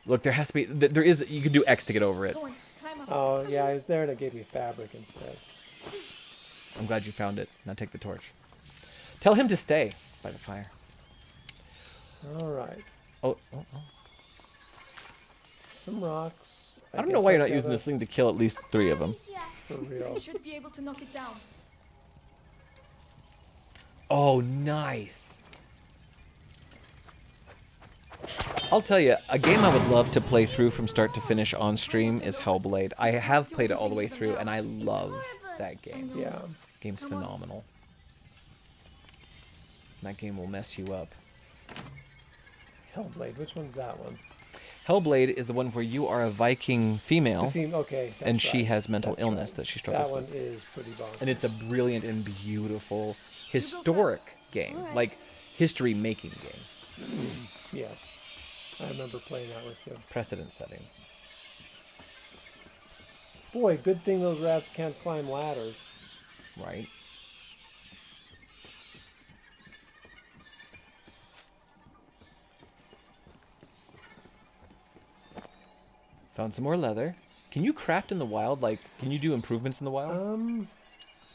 Look, there has to be. There is. You can do X to get over it. Oh, yeah, I was there and it gave me fabric instead. I'm glad you found it. Now take the torch. Tell him to stay by the fire. All right. Oh. Some rocks. I don't know why you're not using this thing to kill at least 3 of them. For real. You should be able to knock it down. Oh, nice. I'll tell you, a game I would love to play through from start to finish on stream is Hellblade. I have played it all the way through, and I love that game. Yeah. Game's phenomenal. That game will mess you up. Hellblade. Which one's that one? Hellblade is the one where you are a Viking female, Okay. and she right. has mental That's illness right. that she struggles That one with. is pretty bonkers. And it's a brilliant and beautiful historic game, like history-making game. Yes. I remember playing that with you. Precedent setting. Boy, good thing those rats can't climb ladders. Right. Found some more leather. Can you craft in the wild? Like, can you do improvements in the wild?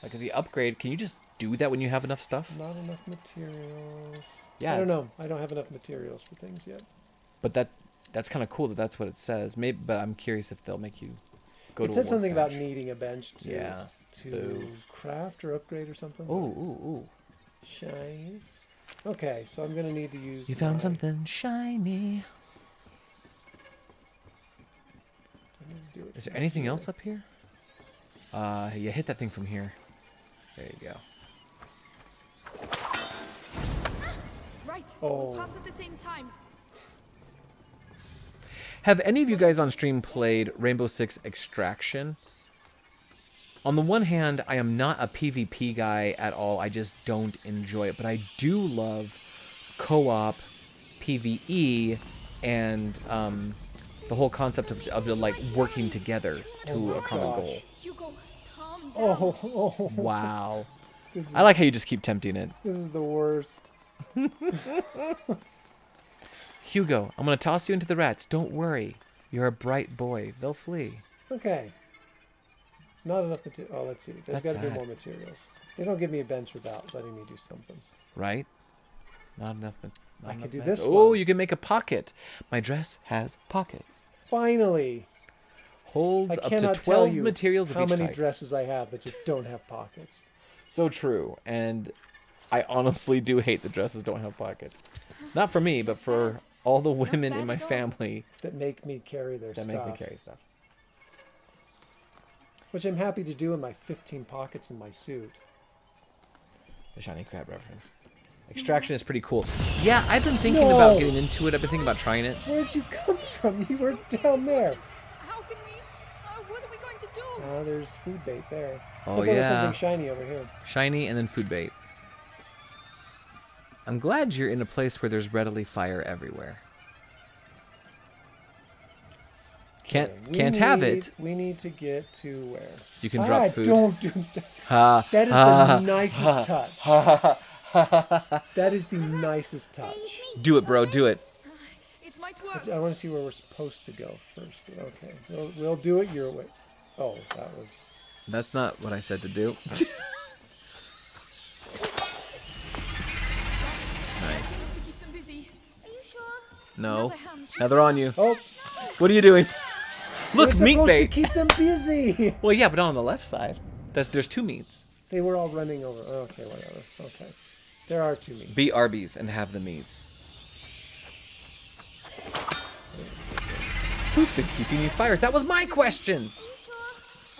Like, if you upgrade, can you just do that when you have enough stuff? Not enough materials. Yeah. I don't know. I don't have enough materials for things yet. But that's kind of cool that that's what it says. Maybe, but I'm curious if they'll make you go to. It said something about Warcraft. needing a bench to Boo. craft or upgrade or something. Ooh. Shinies. Okay, so I'm gonna need to use. You found my- something shiny. I'm gonna do it Is there from anything here. else up here? Yeah, hit that thing from here. There you go. Right. Oh. We'll pass at the same time. Have any of you guys on stream played Rainbow Six Extraction? On the one hand, I am not a PvP guy at all. I just don't enjoy it. But I do love co-op, PvE, and the whole concept of like working together to a common goal. Hugo, calm down. Oh. Wow. This is, I like how you just keep tempting it. This is the worst. Hugo, I'm going to toss you into the rats. Don't worry. You're a bright boy. They'll flee. Okay. Not enough material. Oh, let's see. There's That's got to be sad. more materials. They don't give me a bench without letting me do something. Right? Not enough. I could do bench. this Oh, one. you can make a pocket. My dress has pockets. Finally. Holds I up to cannot tell 12 you materials of how each many type. dresses I have that just don't have pockets. So true. And I honestly do hate the dresses don't have pockets. Not for me, but for all the women in my family That make me carry their that stuff. make me carry stuff. Which I'm happy to do in my 15 pockets in my suit. The shiny crab reference. Extraction is pretty cool. Yeah, I've been thinking about getting into it. I've been thinking about trying it. Where'd you come from? You were down there. How can we? What are we going to do? There's food bait there. Oh, But there was yeah. something shiny over here. Shiny and then food bait. I'm glad you're in a place where there's readily fire everywhere. Can't have it. We need to get to where? You can drop food. Don't do that. Ha, That is ha, the nicest touch. That is the nicest touch. Do it, bro. Do it. It might work. I want to see where we're supposed to go first. Okay, we'll do it your way. Oh, that was. That's not what I said to do. Nice. Things to keep them busy. Are you sure? No. Now they're on you. Oh, What are you doing? Look, we're meat supposed bait. to keep them busy. Well, yeah, but not on the left side. There's two meats. They were all running over. Okay, whatever. Okay, there are two meats. Be Arby's and have the meats. Who's been keeping these fires? That was my question. Are you sure?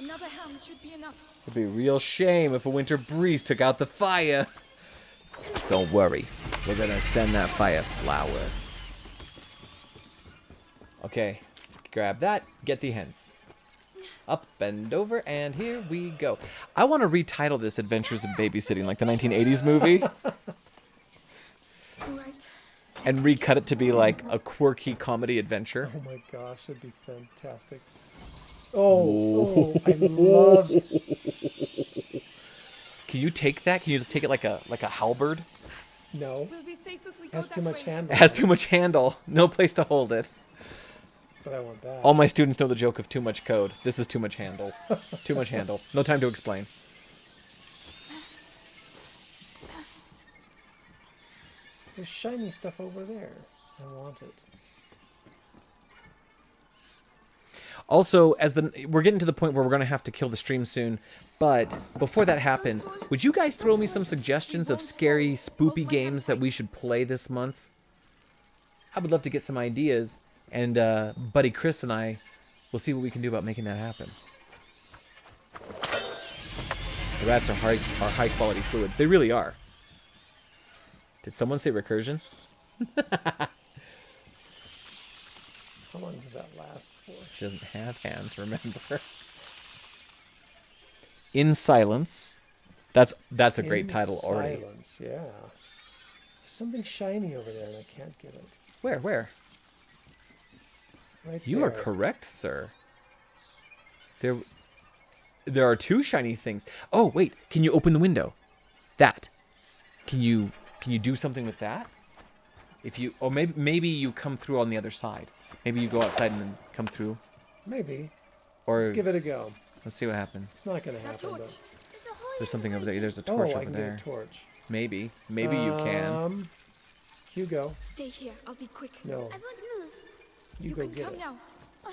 Another ham should be enough. It'd be a real shame if a winter breeze took out the fire. Don't worry. We're gonna send that fire flowers. Okay. Grab that. Get the hens. Up and over, and here we go. I want to retitle this Adventures in Babysitting, like the 1980s movie. Right. And recut it to be like a quirky comedy adventure. Oh my gosh, that'd be fantastic. Oh, I love. Can you take that? Can you take it like a halberd? No, We'll be safe if we it go has that too much way. handle. It has too much handle. No place to hold it. But I want that. All my students know the joke of too much code. This is too much handle. Too much handle. No time to explain. There's shiny stuff over there. I want it. Also, we're getting to the point where we're going to have to kill the stream soon, but before that happens, would you guys throw me some suggestions of scary, spoopy games that we should play this month? I would love to get some ideas, and buddy Chris and I will see what we can do about making that happen. The rats are high quality fluids. They really are. Did someone say recursion? How long does that last for? She doesn't have hands, remember. In Silence. That's a great title already. Silence, yeah. There's something shiny over there and I can't get it. Where? Right You are there. correct, sir. There are two shiny things. Oh, wait. Can you open the window? That. Can you do something with that? Maybe you come through on the other side. Maybe you go outside and then come through. Maybe. Or Let's give it a go. let's see what happens. It's not going to happen, though. There's a hole There's something over there. There's a Oh, torch I over can there. get a torch. Maybe you can. Hugo, Stay here. I'll be quick. no. I won't move. You You go can get come it. now. All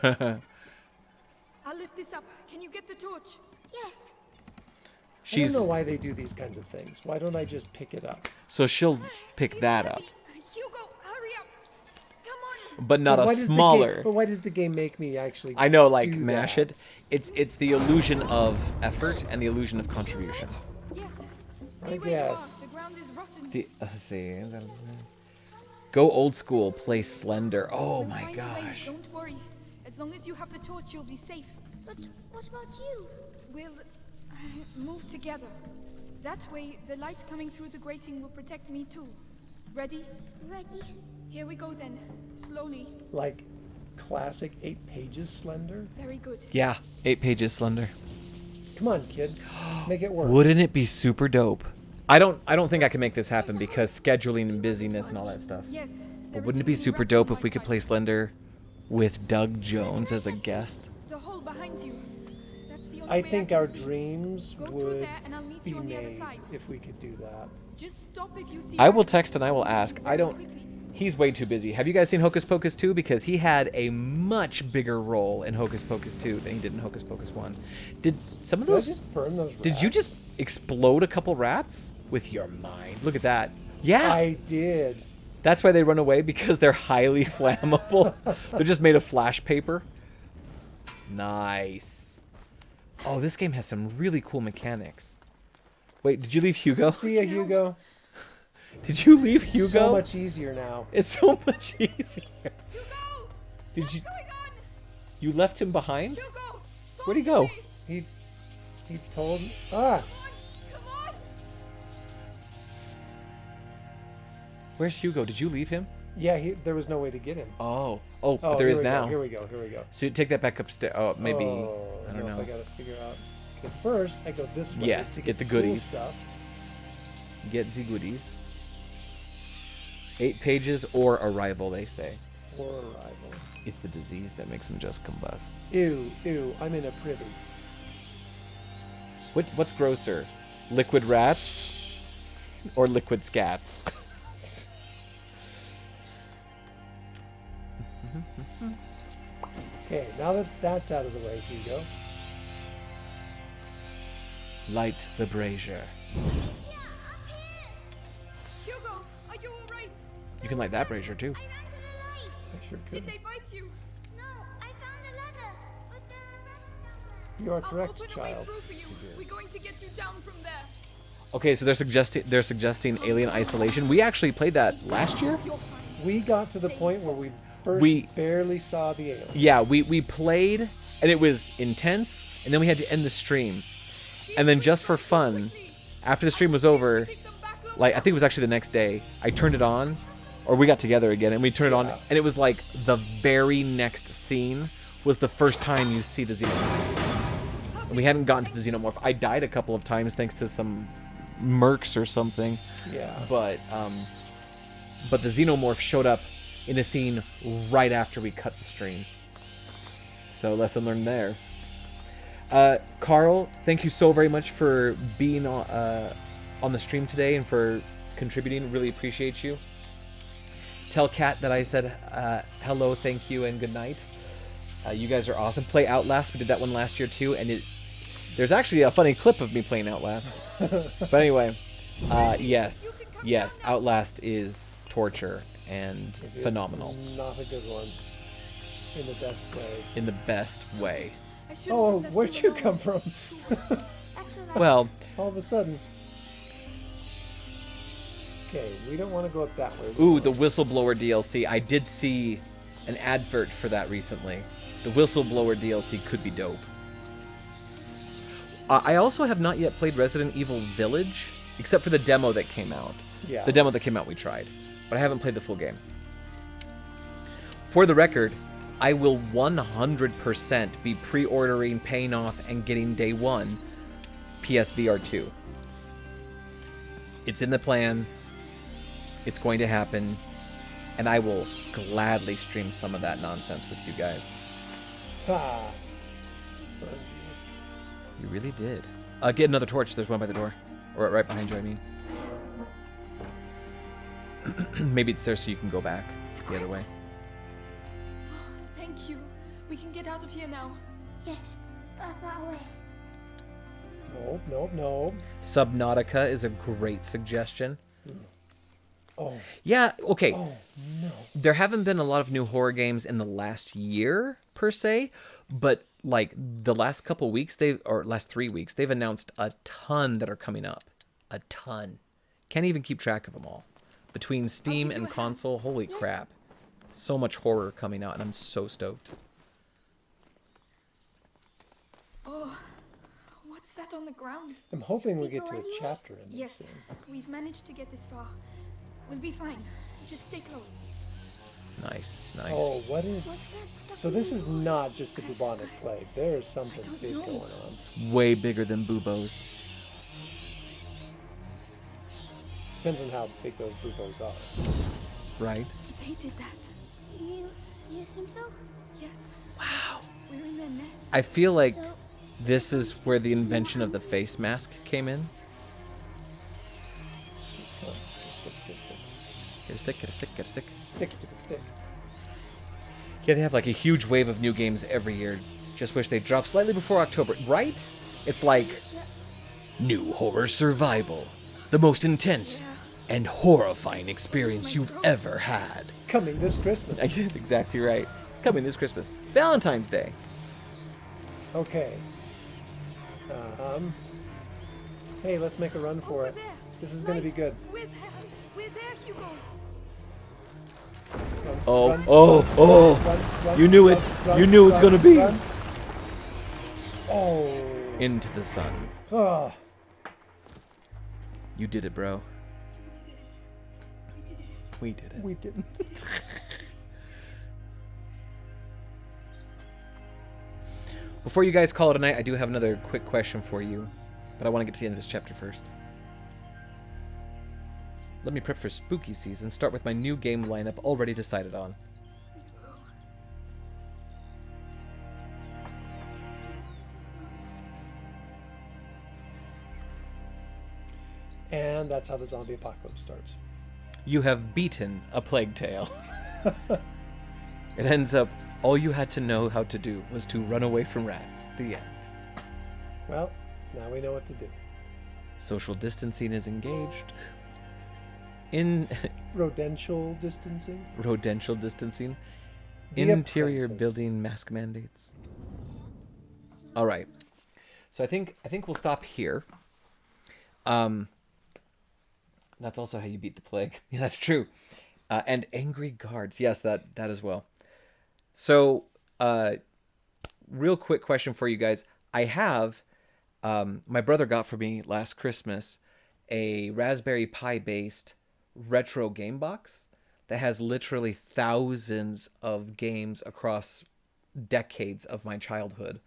right. I'll lift this up. Can you get the torch? Yes. I don't know why they do these kinds of things. Why don't I just pick it up? So she'll pick that up, Hugo, hurry up. Come on. but not But a why does the smaller. game, but why does the game make me actually I know, like do mash that? it. It's the illusion of effort and the illusion of contribution. Yes. I Stay where guess. you are. The ground is rotten. Let's see. Go old school. Play Slender. Oh We'll my find a way, gosh. Don't worry. As long as you have the torch, you'll be safe. But what about you? We'll move together. That way, the light coming through the grating will protect me too. Ready? Ready? Here we go then. Slowly. Like classic 8 pages Slender? Very good. Yeah, 8 pages Slender. Come on, kid. Make it work. Wouldn't it be super dope I don't think I can make this happen because scheduling and busyness and all that stuff. Yes. But wouldn't it be super dope if we could play Slender with Doug Jones as a guest? The hole behind you. That's the only I way think can our see. dreams Go through would there and I'll meet be you on the other made side. if we could do that. Just stop if you see I will rats. text and I will ask. I don't. He's way too busy. Have you guys seen Hocus Pocus 2? Because he had a much bigger role in Hocus Pocus 2 than he did in Hocus Pocus 1. Did some of Did I those... just burn those rats? Did you just explode a couple rats with your mind? Look at that. Yeah. I did. That's why they run away, because they're highly flammable. They're just made of flash paper. Nice. Oh, this game has some really cool mechanics. Wait, did you leave Hugo? See ya, Hugo. Did you leave Hugo? So much easier now. It's so much easier. Hugo! Did you? What's going on? You left him behind? Hugo! Where'd he go? He told me. Ah. Come on! Where's Hugo? Did you leave him? Yeah, there was no way to get him. Oh, but there here is we go, now. Here we go. Here we go. So you take that back upstairs. Oh, maybe. Oh, I don't know. I gotta figure out. But first, I go this way. Yes, to get the cool goodies. Stuff. Get the goodies. 8 pages or arrival, they say. Or arrival. It's the disease that makes them just combust. Ew, I'm in a privy. What's grosser? Liquid rats or liquid scats? Okay, now that that's out of the way, Hugo. Light the brazier. Hugo, are you alright? You can light that brazier too. I sure could. Did they bite you? No, I found a ladder, but there are rats somewhere. You are I'll correct, open a way child. through for you. We're going to get you down from there. Okay, so they're suggesting Alien Isolation. We actually played that last year. We got to the point where we barely saw the alien. Yeah, we played and it was intense, and then we had to end the stream. And then just for fun, after the stream was over, like I think it was actually the next day, I turned it on, or we got together again and we turned it on, and it was like the very next scene was the first time you see the xenomorph. And we hadn't gotten to the xenomorph. I died a couple of times thanks to some mercs or something. Yeah. But the xenomorph showed up in a scene right after we cut the stream. So lesson learned there. Carl, thank you so very much for being on the stream today and for contributing. Really appreciate you. Tell Kat that I said hello, thank you, and good night. You guys are awesome. Play Outlast. We did that one last year too, and there's actually a funny clip of me playing Outlast. But anyway, yes, Outlast is torture and phenomenal. Not a good one. In the best way. In the best way. Oh, where'd you come from? Well, all of a sudden. Okay, we don't want to go up that way. Ooh, the Whistleblower DLC. I did see an advert for that recently. The Whistleblower DLC could be dope. I also have not yet played Resident Evil Village, except for the demo that came out. Yeah. The demo that came out we tried, but I haven't played the full game. For the record, I will 100% be pre-ordering, paying off, and getting day one PSVR 2. It's in the plan. It's going to happen, and I will gladly stream some of that nonsense with you guys. Ha! You really did. Get another torch. There's one by the door. Or right behind you, I mean. Maybe it's there so you can go back the other way. Thank you. We can get out of here now. Yes, far away. No. Subnautica is a great suggestion. Oh. Yeah, okay. Oh, no. There haven't been a lot of new horror games in the last year, per se, but like the last couple weeks, last 3 weeks, they've announced a ton that are coming up. A ton. Can't even keep track of them all. Between Steam and console, holy crap. So much horror coming out, and I'm so stoked. Oh, what's that on the ground? I'm hoping we get to a chapter in this. Yes, we've managed to get this far. We'll be fine. Just stay close. Nice. Oh, what is... So this is not just the bubonic plague. There's something big going on. Way bigger than buboes. Depends on how big those bucos are. Right? They did that. You think so? Yes. Wow. We're in their nest. I feel like this is where the invention of the face mask came in. Get a stick, get a stick, get a stick. Stick, stupid stick. Yeah, they have like a huge wave of new games every year. Just wish they'd drop slightly before October, right? It's like New horror survival. The most intense and horrifying experience you've ever had. Coming this Christmas. exactly right. Coming this Christmas. Valentine's Day. Okay. Hey, let's make a run for it. There. This is going to be good. We're there, Hugo. Run, Oh, run, oh, run, oh. run, You knew it. run, You knew it was run, gonna be. run. Oh. Into the sun. Oh. You did it, bro. We did it. We didn't. Before you guys call it a night, I do have another quick question for you. But I want to get to the end of this chapter first. Let me prep for spooky season. Start with my new game lineup already decided on. And that's how the zombie apocalypse starts. You have beaten a plague tale. It ends up, all you had to know how to do was to run away from rats. The end. Well, now we know what to do. Social distancing is engaged. In Rodential distancing. rodential distancing. The Interior Apprentice. building mask mandates. All right. So I think we'll stop here. That's also how you beat the plague. Yeah, that's true. And angry guards. Yes, that as well. So, real quick question for you guys. I have, my brother got for me last Christmas a Raspberry Pi based retro game box that has literally thousands of games across decades of my childhood,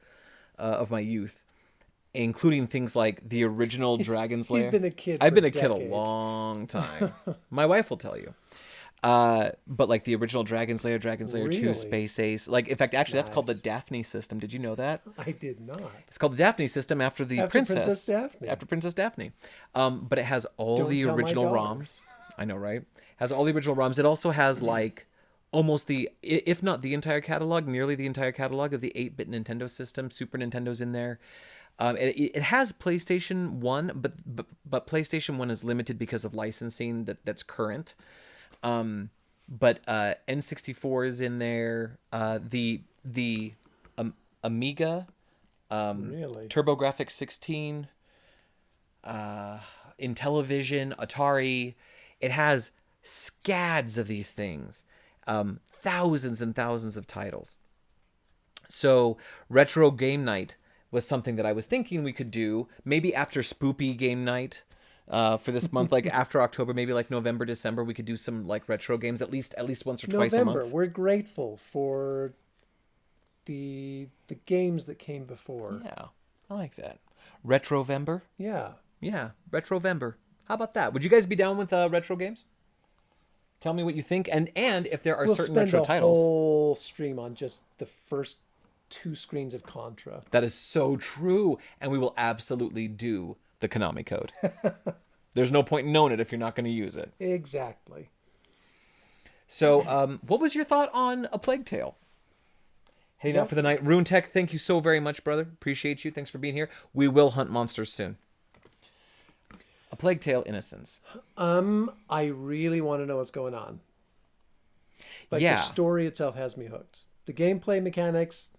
of my youth, including things like the original Dragon's Lair. He's been a kid. I've for been a kid a decades. long time. My wife will tell you. But like the original Dragon's Lair 2, Really? Space Ace. Like, in fact, actually, that's called the Nice. Daphne system. Did you know that? I did not. It's called the Daphne system after the After Princess Daphne. After Princess Daphne. But it has all Don't the tell my original daughter. ROMs. I know, right? Has all the original ROMs. It also has like almost if not the entire catalog, nearly the entire catalog of the 8-bit Nintendo system. Super Nintendo's in there. It has PlayStation 1, but PlayStation 1 is limited because of licensing that's current. But N64 is in there. The Amiga, Really? TurboGrafx 16, Intellivision, Atari. It has scads of these things, thousands and thousands of titles. So retro game night was something that I was thinking we could do maybe after Spoopy game night. For this month, like after October, maybe like November, December, we could do some like retro games at least once or twice a November. month. We're grateful for the games that came before. Yeah, I like that. Retrovember? Yeah. Yeah, Retrovember. How about that? Would you guys be down with retro games? Tell me what you think, and if there are We'll certain spend retro a titles. whole stream on just the first 2 screens of Contra. That is so true, and we will absolutely do the Konami code. There's no point in knowing it if you're not going to use it. Exactly. So, what was your thought on A Plague Tale? Heading out for the night. Rune Tech, thank you so very much, brother. Appreciate you. Thanks for being here. We will hunt monsters soon. A Plague Tale: Innocence. I really want to know what's going on. But Yeah. the story itself has me hooked. The gameplay mechanics,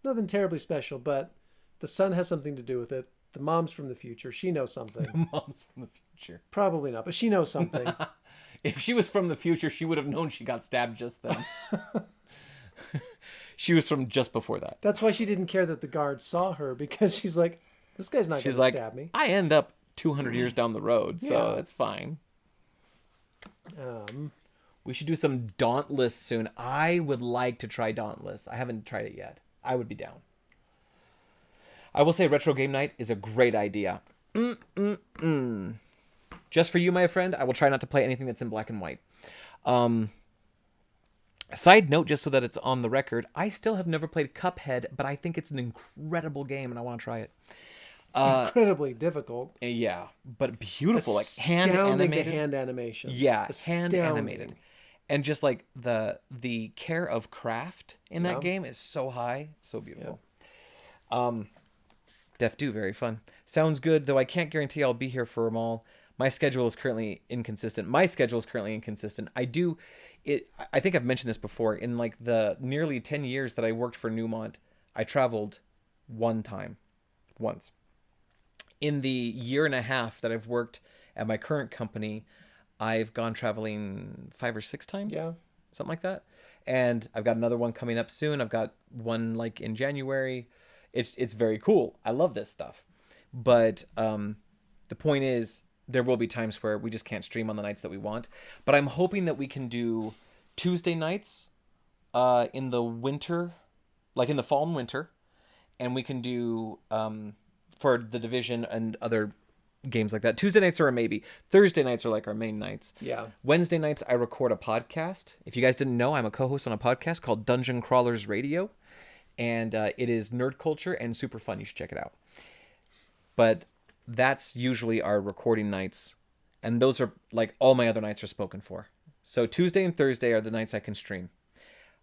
nothing terribly special, but the son has something to do with it. The mom's from the future. She knows something. Mom's from the future. Probably not, but she knows something. If she was from the future, she would have known she got stabbed just then. She was from just before that. That's why she didn't care that the guards saw her, because she's like, this guy's not going She's to like, stab me. I end up 200 years down the road, so Yeah. that's fine. We should do some Dauntless soon. I would like to try Dauntless. I haven't tried it yet. I would be down. I will say retro game night is a great idea. Just for you, my friend, I will try not to play anything that's in black and white. Side note, just so that it's on the record, I still have never played Cuphead, but I think it's an incredible game, and I want to try it. Incredibly difficult. Yeah, but beautiful, like hand animated. Hand animation. Yeah, hand animated, and just like the care of craft in that game is so high, it's so beautiful. Def Do, very fun. Sounds good, though I can't guarantee I'll be here for them all. My schedule is currently inconsistent. I think I've mentioned this before. In like the nearly 10 years that I worked for Newmont, I traveled once. In the year and a half that I've worked at my current company, I've gone traveling 5 or 6 times. Yeah. Something like that. And I've got another one coming up soon. I've got one like in January. It's very cool. I love this stuff. But the point is, there will be times where we just can't stream on the nights that we want. But I'm hoping that we can do Tuesday nights in the winter, like in the fall and winter. And we can do, for The Division and other games like that, Tuesday nights are a maybe. Thursday nights are like our main nights. Yeah. Wednesday nights, I record a podcast. If you guys didn't know, I'm a co-host on a podcast called Dungeon Crawlers Radio. And it is nerd culture and super fun. You should check it out. But that's usually our recording nights, and those are like all my other nights are spoken for. So Tuesday and Thursday are the nights I can stream.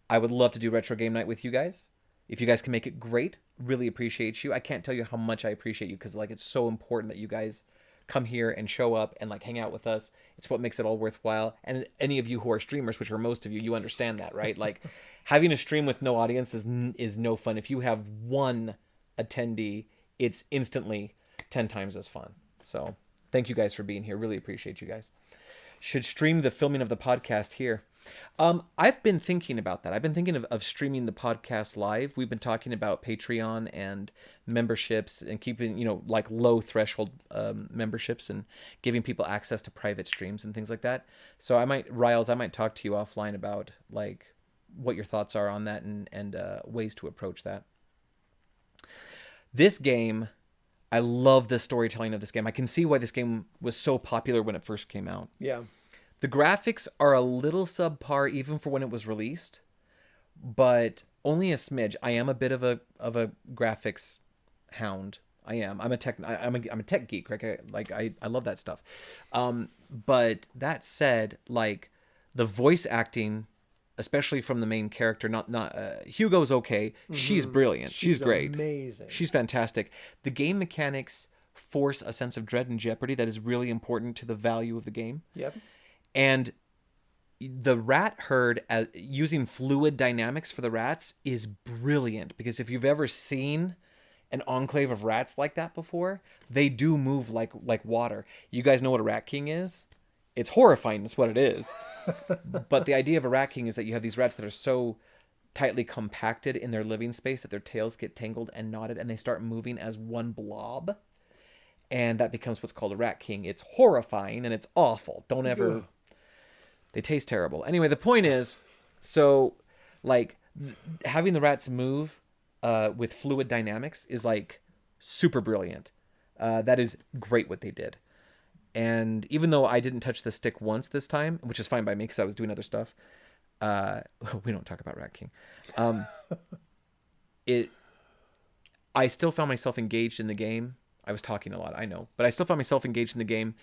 I would love to do retro game night with you guys. If you guys can make it, great. Really appreciate you. I can't tell you how much I appreciate you, because like it's so important that you guys come here and show up and like hang out with us. It's what makes it all worthwhile. And any of you who are streamers, which are most of you, you understand that, right? Like having a stream with no audience is no fun. If you have one attendee, it's instantly 10 times as fun. So thank you guys for being here. Really appreciate you guys. Should stream the filming of the podcast here. I've been thinking about that. I've been thinking of streaming the podcast live. We've been talking about Patreon and memberships and keeping, like low threshold memberships and giving people access to private streams and things like that. So I might talk to you offline about like what your thoughts are on that and ways to approach that. This game, I love the storytelling of this game. I can see why this game was so popular when it first came out. Yeah. The graphics are a little subpar even for when it was released, but only a smidge. I am a bit of a graphics hound. I am. I'm a tech geek. Right? I love that stuff. But that said, like the voice acting, especially from the main character, not Hugo's okay. Mm-hmm. She's brilliant. She's great. Amazing. She's fantastic. The game mechanics force a sense of dread and jeopardy that is really important to the value of the game. Yep. And the rat herd, using fluid dynamics for the rats, is brilliant, because if you've ever seen an enclave of rats like that before, they do move like water. You guys know what a rat king is? It's horrifying, is what it is. But the idea of a rat king is that you have these rats that are so tightly compacted in their living space that their tails get tangled and knotted, and they start moving as one blob. And that becomes what's called a rat king. It's horrifying and it's awful. Don't ever... Ugh. They taste terrible. Anyway, the point is, so like having the rats move with fluid dynamics is like super brilliant. That is great what they did. And even though I didn't touch the stick once this time, which is fine by me because I was doing other stuff. We don't talk about Rat King. I still found myself engaged in the game. I was talking a lot, I know, but I still found myself engaged in the game.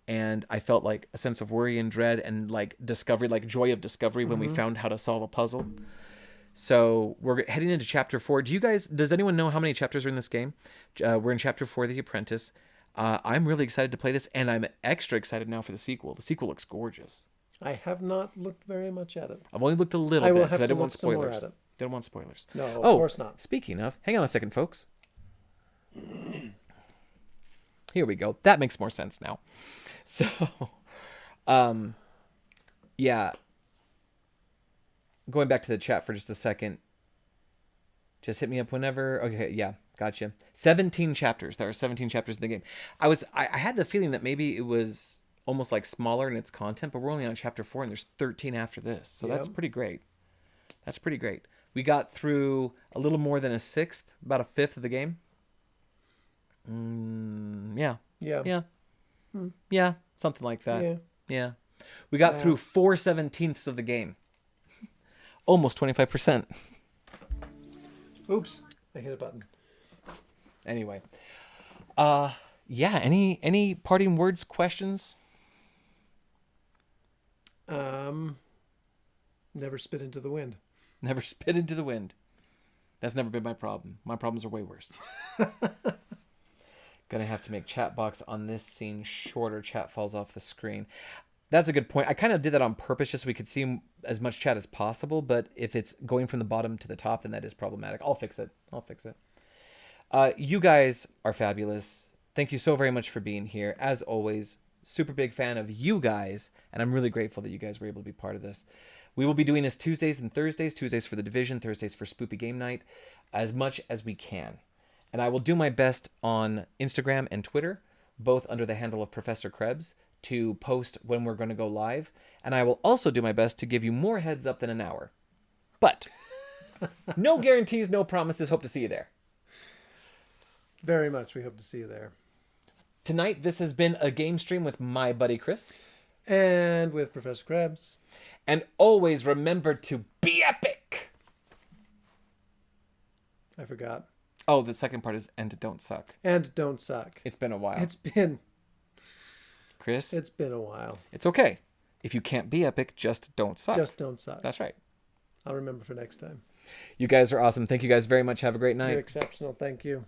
And I felt like a sense of worry and dread and like discovery, like joy of discovery when we found how to solve a puzzle. So we're heading into chapter 4. Does anyone know how many chapters are in this game? We're in chapter 4, The Apprentice. I'm really excited to play this, and I'm extra excited now for the sequel. The sequel looks gorgeous. I have not looked very much at it. I've only looked a little bit because I didn't want spoilers. Didn't want spoilers. No, of course not. Speaking of, hang on a second, folks. Here we go. That makes more sense now. So, yeah. Going back to the chat for just a second. Just hit me up whenever. Okay, yeah, gotcha. 17 chapters. There are 17 chapters in the game. I had the feeling that maybe it was almost like smaller in its content, but we're only on chapter 4 and there's 13 after this. So That's pretty great. That's pretty great. We got through a little more than a sixth, about a fifth of the game. Yeah. Yeah. Yeah. Yeah. something like that. Yeah. Yeah. We got through 4/17 of the game. Almost 25%. Oops, I hit a button. Anyway. Yeah, any parting words, questions? Never spit into the wind. Never spit into the wind. That's never been my problem. My problems are way worse. Gonna have to make chat box on this scene shorter. Chat falls off the screen. That's a good point. I kind of did that on purpose just so we could see as much chat as possible, but if it's going from the bottom to the top, then that is problematic. I'll fix it. You guys are fabulous. Thank you so very much for being here. As always, super big fan of you guys, and I'm really grateful that you guys were able to be part of this. We will be doing this Tuesdays and Thursdays. Tuesdays for the Division, Thursdays for Spoopy Game Night, as much as we can. And I will do my best on Instagram and Twitter, both under the handle of Professor Krebs, to post when we're going to go live. And I will also do my best to give you more heads up than an hour. But no guarantees, no promises. Hope to see you there. Very much. We hope to see you there. Tonight, this has been a game stream with my buddy Chris. And with Professor Krebs. And always remember to be epic. I forgot. Oh, the second part is and don't suck. And don't suck. It's been a while. Chris? It's been a while. It's okay. If you can't be epic, just don't suck. Just don't suck. That's right. I'll remember for next time. You guys are awesome. Thank you guys very much. Have a great night. You're exceptional. Thank you.